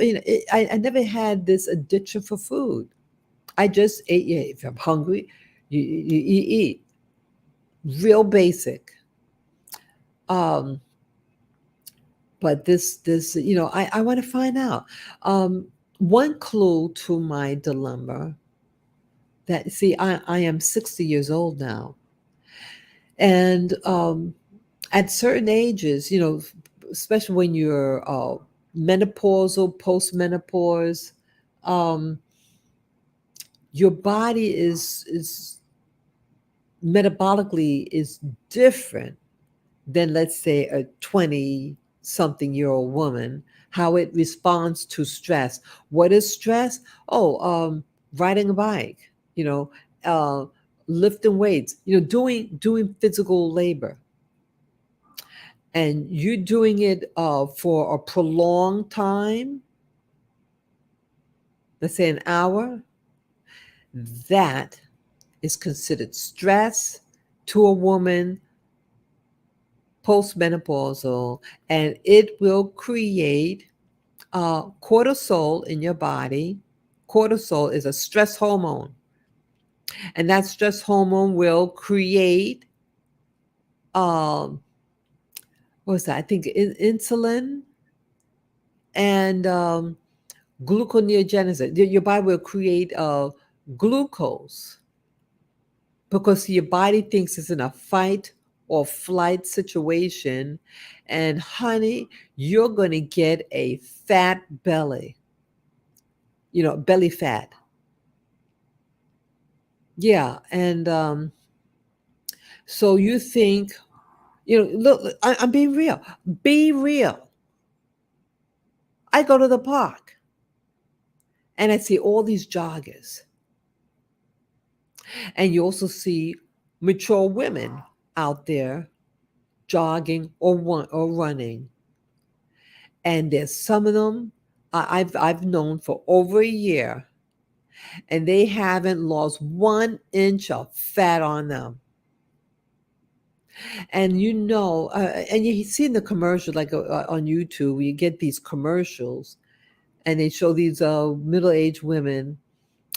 Speaker 1: I never had this addiction for food. I just ate. Yeah, if I'm hungry, you eat. Real basic. But this I want to find out. Um, one clue to my dilemma that, see, I am 60 years old now. And at certain ages, especially when you're menopausal, postmenopause, um, your body is metabolically is different than, let's say, a 20 something year old woman, how it responds to stress. What is stress? Oh, riding a bike, you know, uh, lifting weights, doing physical labor. And you're doing it for a prolonged time, let's say an hour, that is considered stress to a woman postmenopausal, and it will create cortisol in your body. Cortisol is a stress hormone, and that stress hormone will create um, what's that? I think insulin and gluconeogenesis. Your body will create glucose because your body thinks it's in a fight or flight situation. And honey, you're going to get a fat belly, belly fat. Yeah. And so you think, look, I'm being real. Be real. I go to the park and I see all these joggers. And you also see mature women out there jogging or running. And there's some of them I've known for over a year, and they haven't lost 1 inch of fat on them. And and you see in the commercials, like on YouTube, you get these commercials, and they show these middle-aged women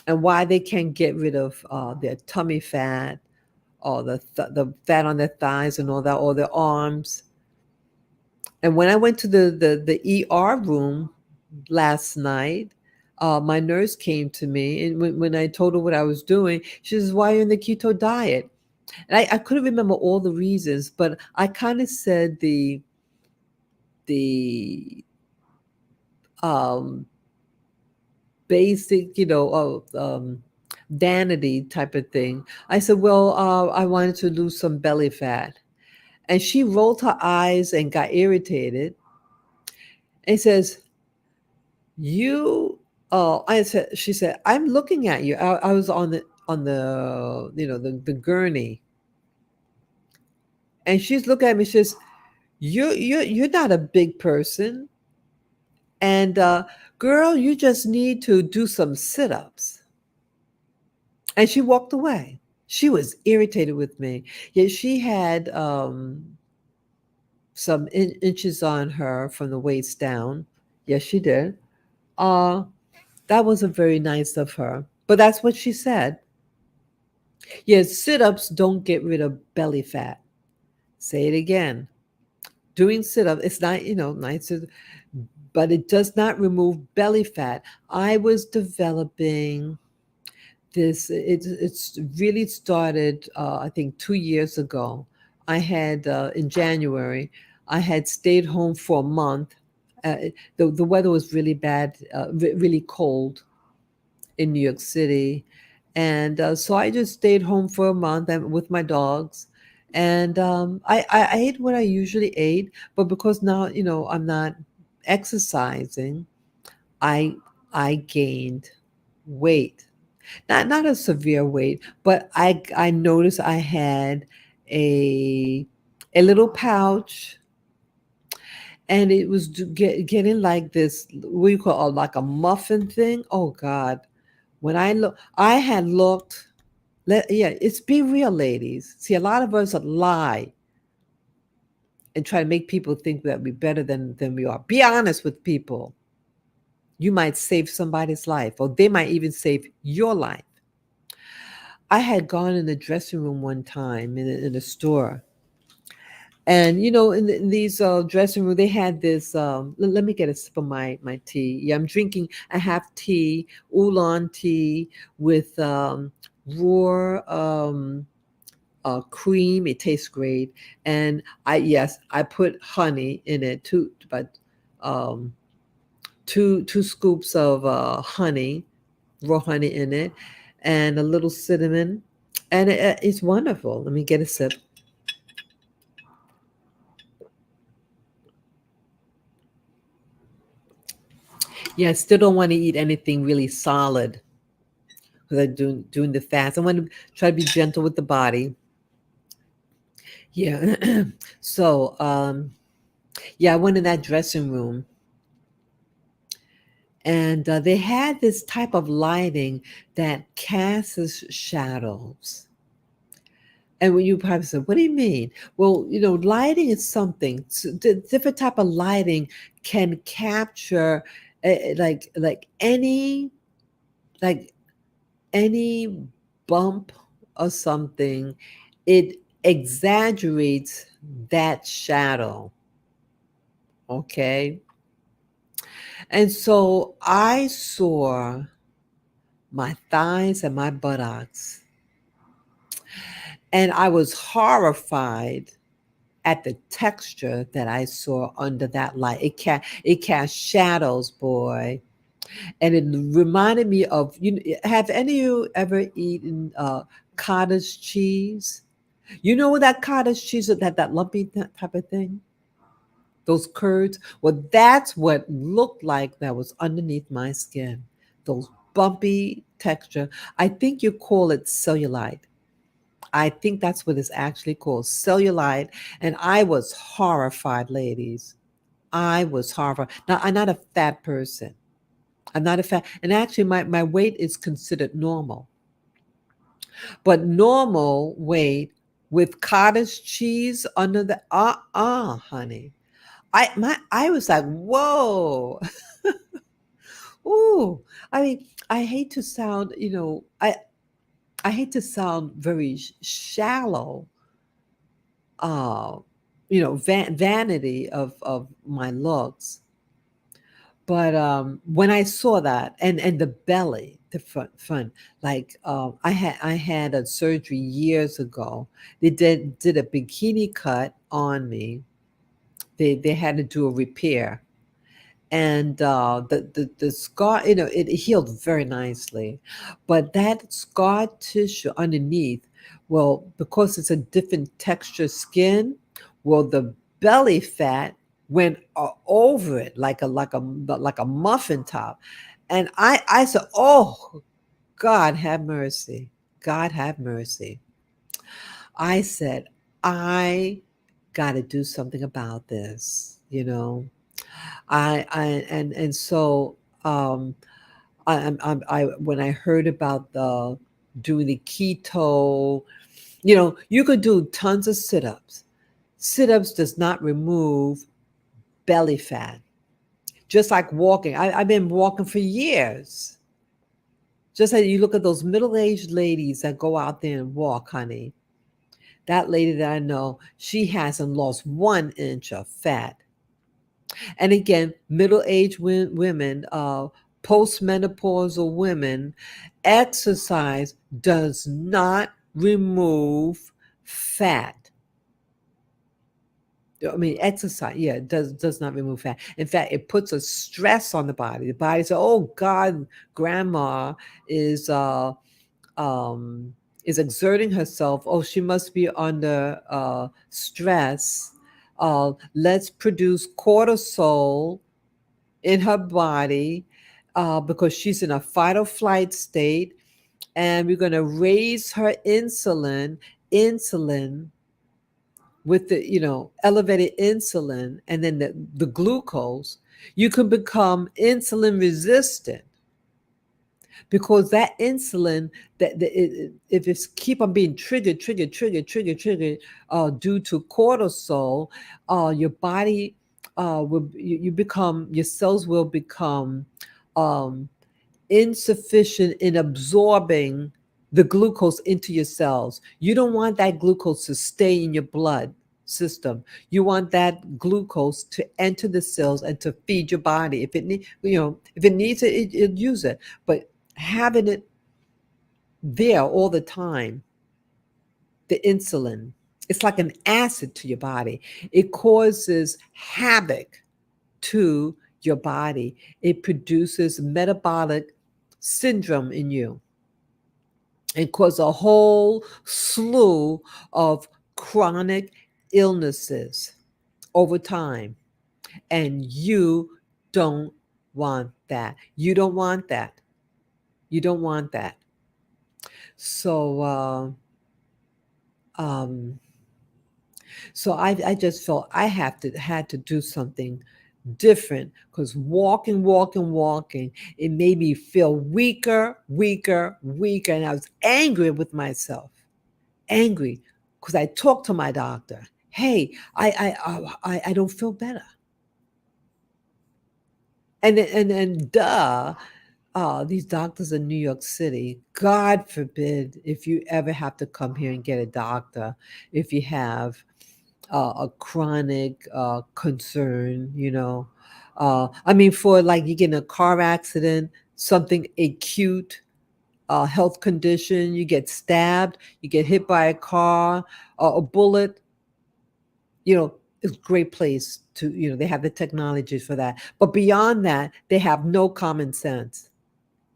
Speaker 1: and why they can't get rid of their tummy fat or the fat on their thighs and all that, or their arms. And when I went to the ER room last night, my nurse came to me, and when I told her what I was doing, she says, "Why are you in the keto diet?" And I couldn't remember all the reasons, but I kind of said the um, basic, vanity type of thing. I said, "Well, I wanted to lose some belly fat," and she rolled her eyes and got irritated and says, "You." Oh, she said, "I'm looking at you." I was on the the gurney, and she's looking at me. She says, "You're not a big person, and girl, you just need to do some sit-ups." And she walked away. She was irritated with me. Yet she had some inches on her from the waist down. Yes, she did. Uh, that wasn't very nice of her. But that's what she said. Yes, sit ups don't get rid of belly fat. Say it again. Doing sit ups, it's not, nice, but it does not remove belly fat. I was developing this, it's really started, I think, 2 years ago. I had, in January, I had stayed home for a month. The weather was really bad, really cold in New York City. And so I just stayed home for a month and with my dogs. And I ate what I usually ate, but because now, I'm not exercising, I I gained weight. Not a severe weight, but I noticed I had a a little pouch, and it was getting like this, what do you call it, like a muffin thing. Oh God. When I had looked. Yeah, it's be real, ladies. See, a lot of us lie and try to make people think that we're better than we are. Be honest with people. You might save somebody's life, or they might even save your life. I had gone in the dressing room one time in a store, And in these dressing room, they had this. Let me get a sip of my tea. Yeah, I'm drinking. I have tea, oolong tea with raw cream. It tastes great. And I put honey in it too, but um, two scoops of honey, raw honey in it, and a little cinnamon, and it's wonderful. Let me get a sip. Yeah, I still don't want to eat anything really solid because I'm doing the fast. I want to try to be gentle with the body. Yeah. So yeah, I went in that dressing room, and they had this type of lighting that casts shadows. And when you probably say, "What do you mean?" Well, lighting is something. Different type of lighting can capture, like like any bump or something. It exaggerates that shadow. Okay, and so I saw my thighs and my buttocks, and I was horrified at the texture that I saw under that light. It cast shadows, boy, and it reminded me of Have any of you ever eaten cottage cheese? You know that cottage cheese, that lumpy type of thing, those curds. Well, that's what looked like that was underneath my skin. Those bumpy texture. I think you call it cellulite. I think that's what it's actually called, cellulite. And I was horrified, ladies. I was horrified. Now, I'm not a fat person. I'm not a fat, and actually, my weight is considered normal. But normal weight with cottage cheese under the honey. I was like, whoa, ooh. I mean, I hate to sound, I hate to sound very shallow, uh, vanity of my looks. But when I saw that, and the belly, the front, like I had a surgery years ago. They did a bikini cut on me. They had to do a repair, and the scar, it healed very nicely, but that scar tissue underneath, well, because it's a different texture skin, well, the belly fat went over it like a muffin top, and I said, oh, God have mercy, God have mercy. I said, I got to do something about this. I and so I when I heard about the doing the keto, you could do tons of sit-ups. Sit-ups does not remove belly fat. Just like walking. I've been walking for years. Just like you look at those middle-aged ladies that go out there and walk, honey. That lady that I know, she hasn't lost 1 inch of fat. And again, middle-aged women, postmenopausal women, exercise does not remove fat. I mean, exercise, yeah, does not remove fat. In fact, it puts a stress on the body. The body says, "Oh God, grandma is uh um is exerting herself. Oh, she must be under stress. Let's produce cortisol in her body because she's in a fight or flight state, and we're going to raise her insulin with the elevated insulin, and then the glucose. You can become insulin resistant because that insulin, if it's keep on being triggered due to cortisol, your body you become, your cells will become um, insufficient in absorbing the glucose into your cells. You don't want that glucose to stay in your blood system. You want that glucose to enter the cells and to feed your body. If it need, if it needs it, it use it. But having it there all the time, the insulin, it's like an acid to your body. It causes havoc to your body. It produces metabolic syndrome in you and cause a whole slew of chronic illnesses over time. And you don't want that. You don't want that. You don't want that. So, um, so I just felt I had to do something different because walking, it made me feel weaker, weaker, weaker, and I was angry with myself. Angry because I talked to my doctor. Hey, I don't feel better. And duh, these doctors in New York City, God forbid if you ever have to come here and get a doctor, if you have a chronic concern, I mean, for like you get in a car accident, something acute, health condition, you get stabbed, you get hit by a car, a bullet, it's a great place to, they have the technology for that. But beyond that, they have no common sense.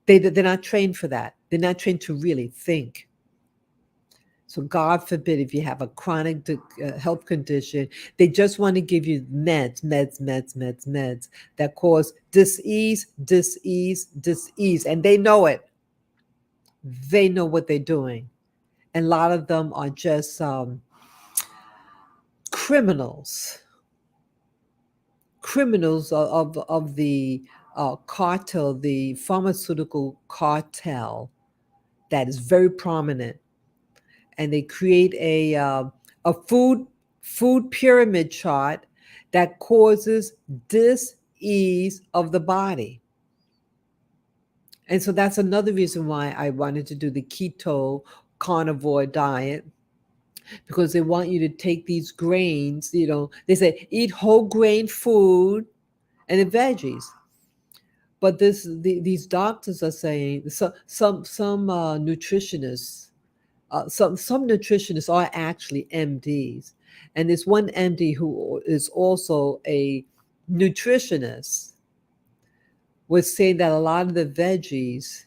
Speaker 1: They're not trained for that. They're not trained to really think. So God forbid if you have a chronic health condition, they just want to give you meds that cause dis-ease, dis-ease, dis-ease. And they know it. They know what they're doing. And a lot of them are just criminals, of the cartel, the pharmaceutical cartel that is very prominent, and they create a food pyramid chart that causes dis-ease of the body. And so that's another reason why I wanted to do the keto carnivore diet, because they want you to take these grains, they say eat whole grain food and the veggies. But these doctors are saying, some nutritionists, some nutritionists are actually MDs, and there's one MD who is also a nutritionist, was saying that a lot of the veggies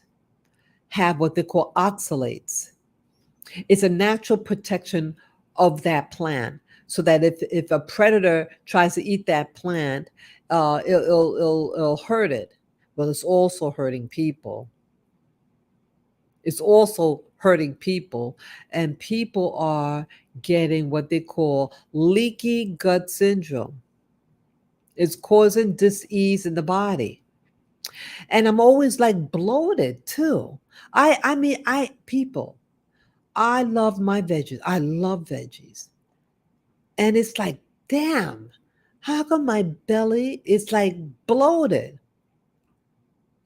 Speaker 1: have what they call oxalates. It's a natural protection of that plant, so that if a predator tries to eat that plant, it'll hurt it. Well, it's also hurting people. It's also hurting people, and people are getting what they call leaky gut syndrome. It's causing dis-ease in the body. And I'm always like bloated too. I mean, I love my veggies. I love veggies. And it's like, damn, how come my belly is like bloated?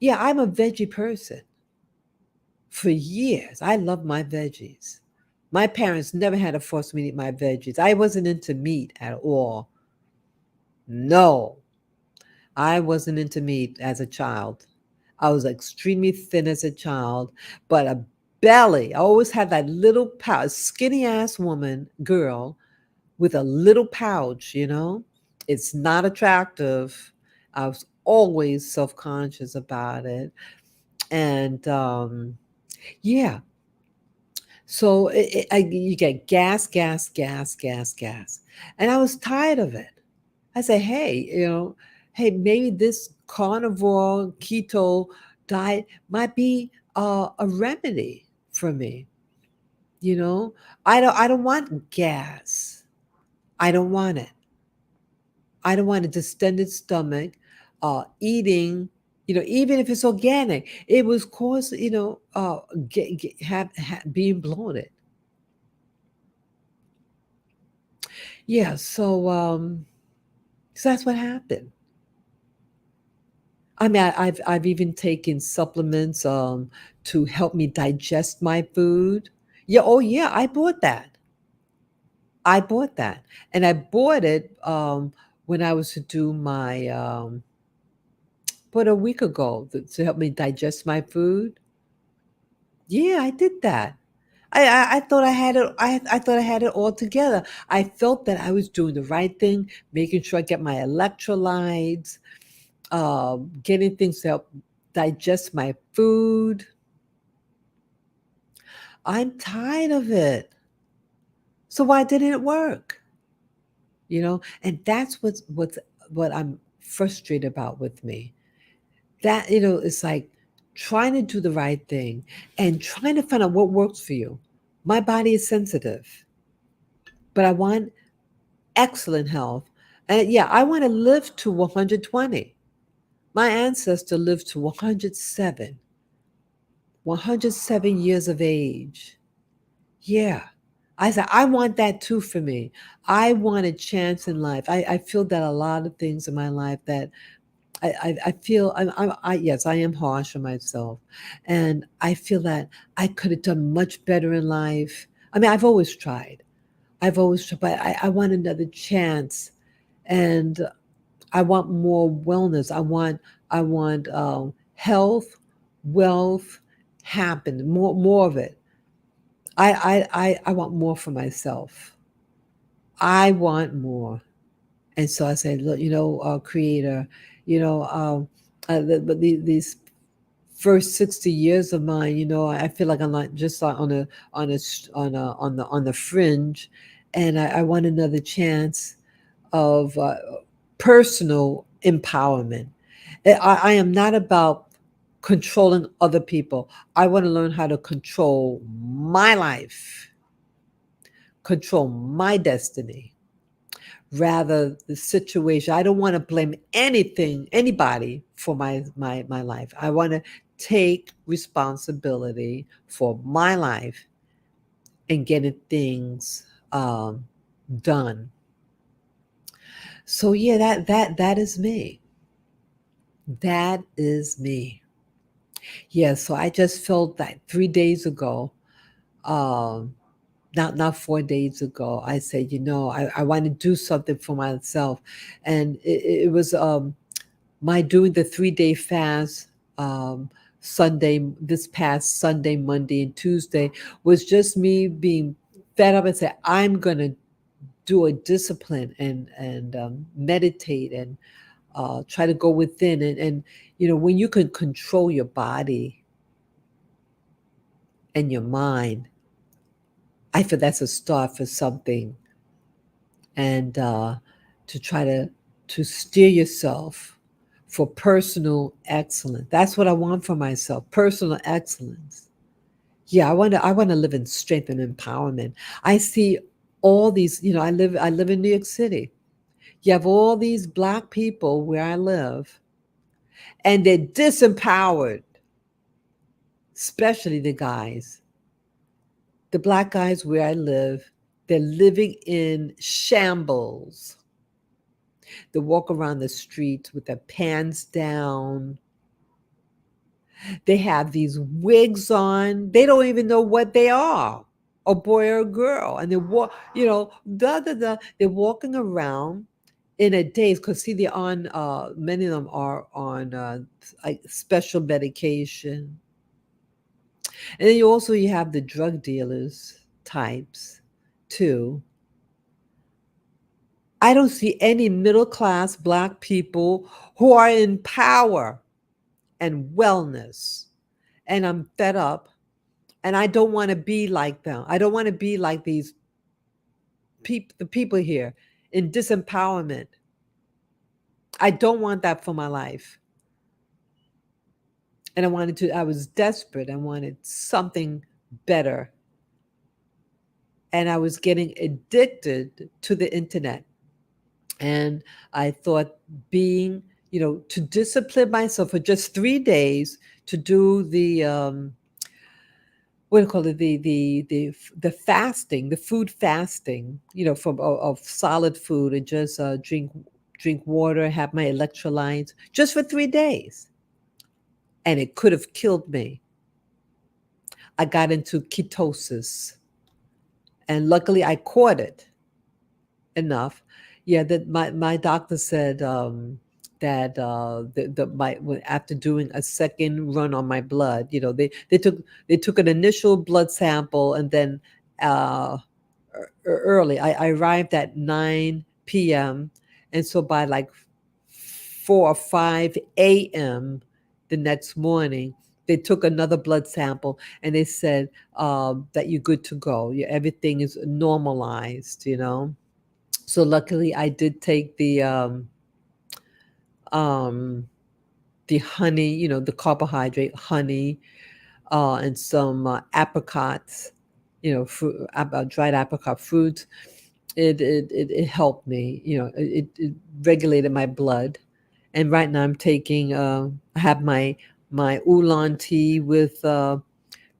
Speaker 1: Yeah, I'm a veggie person for years. I love my veggies. My parents never had to force me to eat my veggies. I wasn't into meat at all. No, I wasn't into meat as a child. I was extremely thin as a child, but a belly. I always had that little pouch, skinny ass woman, girl with a little pouch. It's not attractive. I was always self conscious about it. And yeah, so you get gas, gas, gas, gas, gas. And I was tired of it. I say, hey, hey, maybe this carnivore keto diet might be a remedy for me. You know, I don't want gas. I don't want it. I don't want a distended stomach. Eating, even if it's organic, it was cause being bloated. Yeah, so that's what happened. I mean, I've even taken supplements to help me digest my food. Yeah, oh yeah, I bought that. I bought that, and I bought it when I was to do my but a week ago to help me digest my food. Yeah, I did that. I thought I had it. I thought I had it all together. I felt that I was doing the right thing, making sure I get my electrolytes, getting things to help digest my food. I'm tired of it. So why didn't it work? And that's what I'm frustrated about with me. That it's like trying to do the right thing and trying to find out what works for you. My body is sensitive, but I want excellent health. And yeah, I want to live to 120. My ancestor lived to 107 years of age. Yeah. I said, I want that too for me. I want a chance in life. I feel that a lot of things in my life that I feel yes, I am harsh on myself. And I feel that I could have done much better in life. I mean, I've always tried. I've always tried, but I want another chance. And I want more wellness. I want health, wealth, happen, more of it. I want more for myself. I want more. And so I said, look, creator, you know, um, these first 60 years of mine, I feel like I'm like just like on the fringe, and I want another chance of personal empowerment. I am not about controlling other people. I want to learn how to control my life, control my destiny, rather the situation. I don't want to blame anybody for my life. I want to take responsibility for my life and getting things done. So yeah, that is me. That is me. Yeah, so I just felt that 3 days ago, um, not 4 days ago, I said, I want to do something for myself. And it was my doing the 3 day fast this past Sunday, Monday, and Tuesday was just me being fed up and say, I'm gonna do a discipline and meditate and try to go within and when you can control your body and your mind, I feel that's a start for something. And to try to steer yourself for personal excellence. That's what I want for myself, personal excellence. Yeah, I want to live in strength and empowerment. I see all these, I live in New York City. You have all these black people where I live, and they're disempowered, especially the guys. The black guys where I live, they're living in shambles. They walk around the streets with their pants down. They have these wigs on. They don't even know what they are, a boy or a girl. And they walk, they're walking around in a daze because see, they're on, many of them are on like special medication. And then you have the drug dealers types too. I don't see any middle class black people who are in power and wellness. And I'm fed up. And I don't want to be like them. I don't want to be like the people here in disempowerment. I don't want that for my life. And I was desperate. I wanted something better. And I was getting addicted to the internet. And I thought to discipline myself for just 3 days to do what do you call it, the fasting, the food fasting, from of solid food, and just drink water, have my electrolytes just for 3 days, and it could have killed me. I got into ketosis, and luckily I caught it. enough. Yeah, that my doctor said that after doing a second run on my blood, they took an initial blood sample, and then uh, early. I arrived at 9 p.m., and so by like 4 or 5 a.m. the next morning, they took another blood sample, and they said that you're good to go. Everything is normalized, So luckily, I did take um, the honey, the carbohydrate honey, and some apricots, dried apricot fruit. It helped me. It regulated my blood. And right now, I'm taking. I have my oolong tea with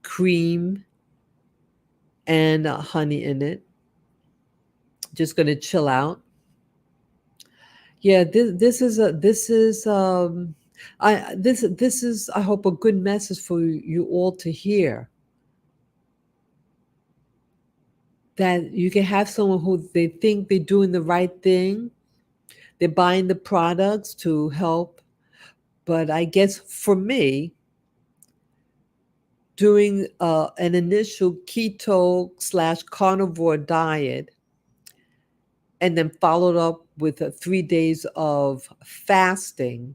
Speaker 1: cream and honey in it. Just gonna chill out. Yeah, this is, I hope, a good message for you all to hear, that you can have someone who they think they're doing the right thing, they're buying the products to help, but I guess for me, doing an initial keto slash carnivore diet and then followed up with 3 days of fasting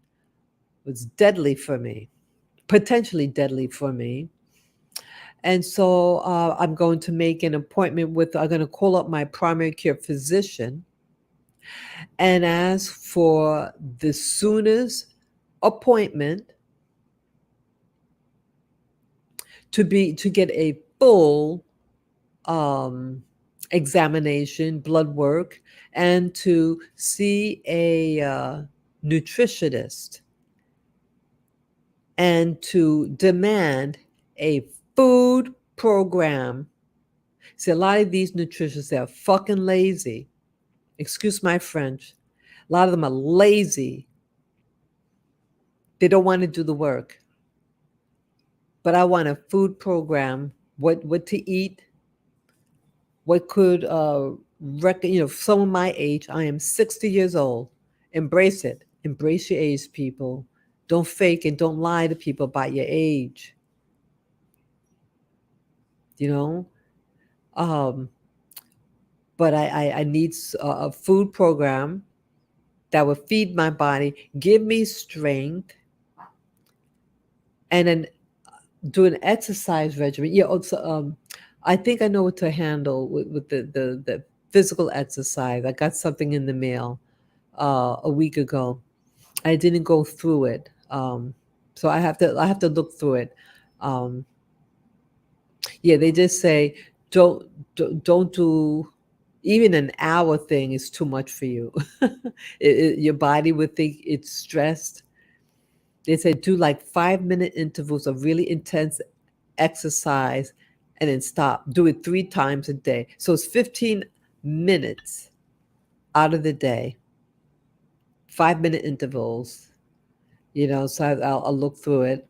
Speaker 1: was deadly for me, potentially deadly for me. And so I'm going to make an appointment I'm going to call up my primary care physician and ask for the soonest appointment to get a full um, examination, blood work, and to see a nutritionist and to demand a food program. See, a lot of these nutritionists, they're fucking lazy. Excuse my French. A lot of them are lazy. They don't want to do the work. But I want a food program, what to eat, what could someone my age. I am 60 years old. Embrace it. Embrace your age, people. Don't fake and don't lie to people about your age. You know, um, but I need a food program that would feed my body, give me strength, and then do an exercise regimen. Yeah, also, I think I know what to handle with the physical exercise. I got something in the mail a week ago. I didn't go through it, so I have to look through it. Um, yeah, they just say don't do even an hour thing is too much for you. Your body would think it's stressed. They say do like 5 minute intervals of really intense exercise and then stop. Do it 3 times a day. So it's 15 minutes out of the day, 5 minute intervals, so I'll look through it.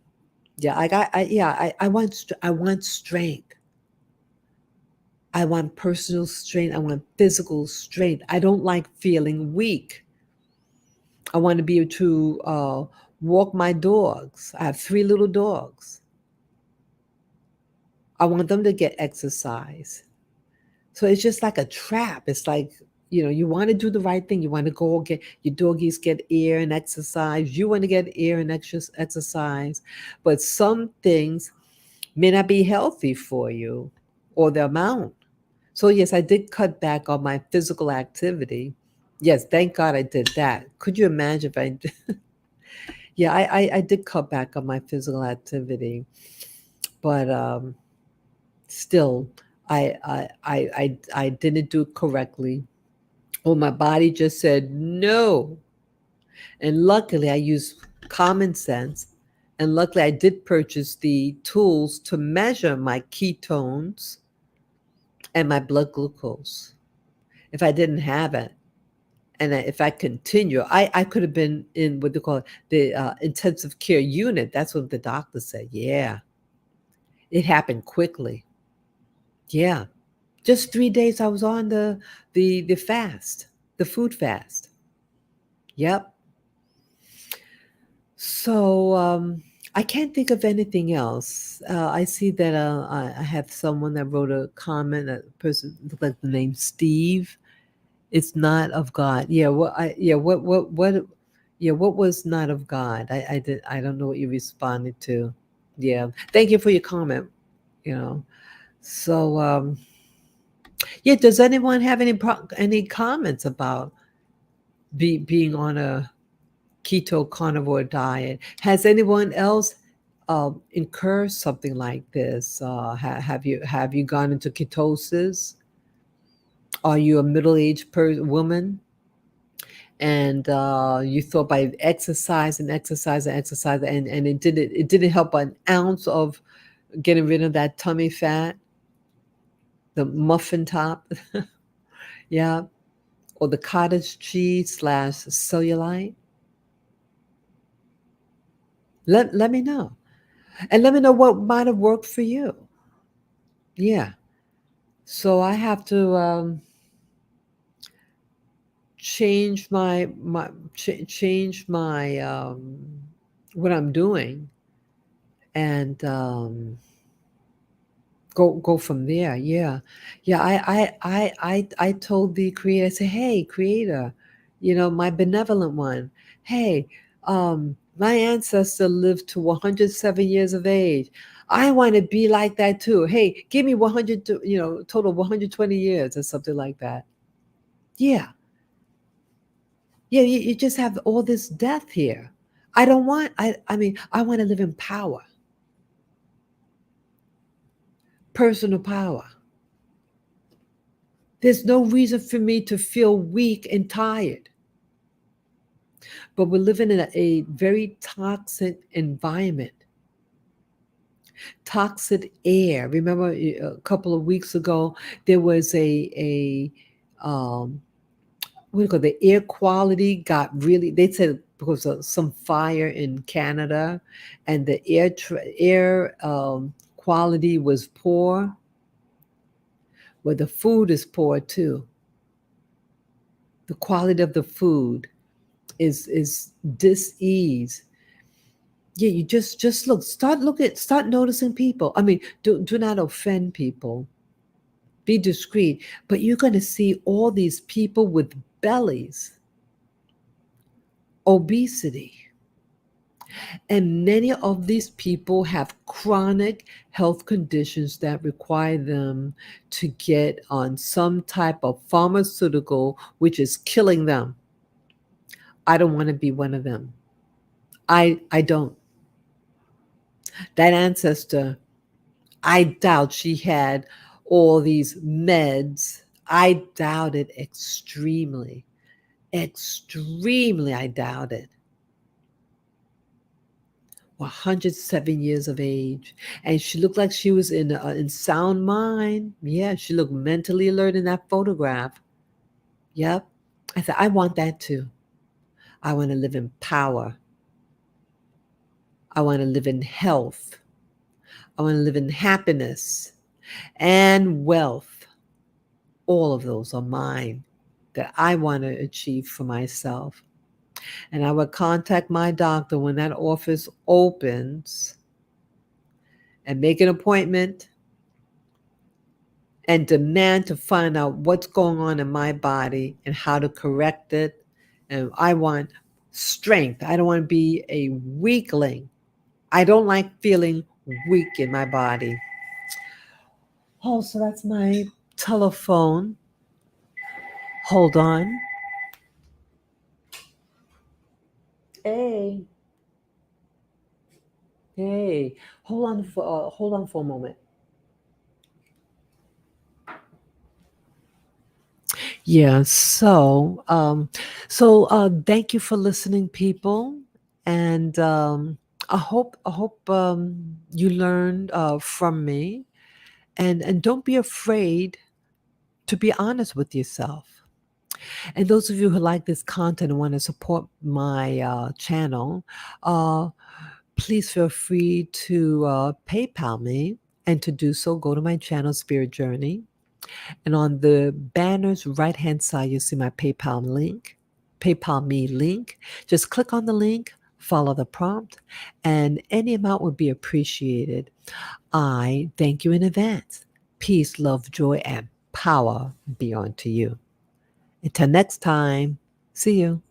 Speaker 1: Yeah, I want strength. I want personal strength. I want physical strength. I don't like feeling weak. I want to be able to walk my dogs. I have 3 little dogs. I want them to get exercise. So it's just like a trap. It's like, you want to do the right thing. You want to go get your doggies get air and exercise. You want to get air and exercise. But some things may not be healthy for you or the amount. So, yes, I did cut back on my physical activity. Yes, thank God I did that. Could you imagine if I, yeah, I did cut back on my physical activity, but still, I didn't do it correctly. Well, my body just said no. And luckily, I used common sense. And luckily, I did purchase the tools to measure my ketones and my blood glucose. If I didn't have it, and if I continue, I could have been in what they call the intensive care unit. That's what the doctor said. Yeah, it happened quickly. Yeah, Just 3 days I was on the fast, the food fast. Yep. So I can't think of anything else. I see that I have someone that wrote a comment. A person looked like the name Steve. It's not of God. Yeah. What? Yeah. What was not of God? I don't know what you responded to. Yeah. Thank you for your comment. You know. So yeah. Does anyone have any comments about being on a keto carnivore diet? Has anyone else incurred something like this? Have you gone into ketosis? Are you a middle-aged woman, and you thought by exercise and exercise and exercise, and it didn't help an ounce of getting rid of that tummy fat, the muffin top, yeah, or the cottage cheese slash cellulite? Let me know, and let me know what might have worked for you. Yeah. So I have to change my what I'm doing, and go from there. Yeah, yeah. I told the creator. I said, "Hey, creator, my benevolent one. Hey, my ancestor lived to 107 years of age. I want to be like that too. Hey, give me 100, total 120 years or something like that." Yeah, yeah. You just have all this death here. I don't want. I mean, I want to live in power, personal power. There's no reason for me to feel weak and tired. But we're living in a very toxic environment, toxic air. Remember a couple of weeks ago, there was a what do you call the air quality got really, they said because of some fire in Canada, and the air quality was poor. Well, the food is poor too. The quality of the food is dis-ease. Yeah, you just start noticing people. I mean, do not offend people. Be discreet, but you're going to see all these people with bellies, obesity, and many of these people have chronic health conditions that require them to get on some type of pharmaceutical which is killing them. I don't want to be one of them. I don't. That ancestor, I doubt she had all these meds. I doubt it extremely. Extremely, I doubt it. 107 years of age. And she looked like she was in sound mind. Yeah, she looked mentally alert in that photograph. Yep. I said, I want that too. I want to live in power. I want to live in health. I want to live in happiness and wealth. All of those are mine that I want to achieve for myself. And I would contact my doctor when that office opens and make an appointment and demand to find out what's going on in my body and how to correct it. And I want strength. I don't want to be a weakling. I don't like feeling weak in my body. Oh, so that's my telephone. Hold on. Hey, hey. Hold on for a moment. Yeah. So thank you for listening, people, and I hope you learned from me, and don't be afraid to be honest with yourself. And those of you who like this content and want to support my channel, uh, please feel free to PayPal me. And to do so, go to my channel, Spirit Journey. And on the banner's right-hand side, you'll see my PayPal link, PayPal me link. Just click on the link, follow the prompt, and any amount would be appreciated. I thank you in advance. Peace, love, joy, and power be unto you. Until next time, see you.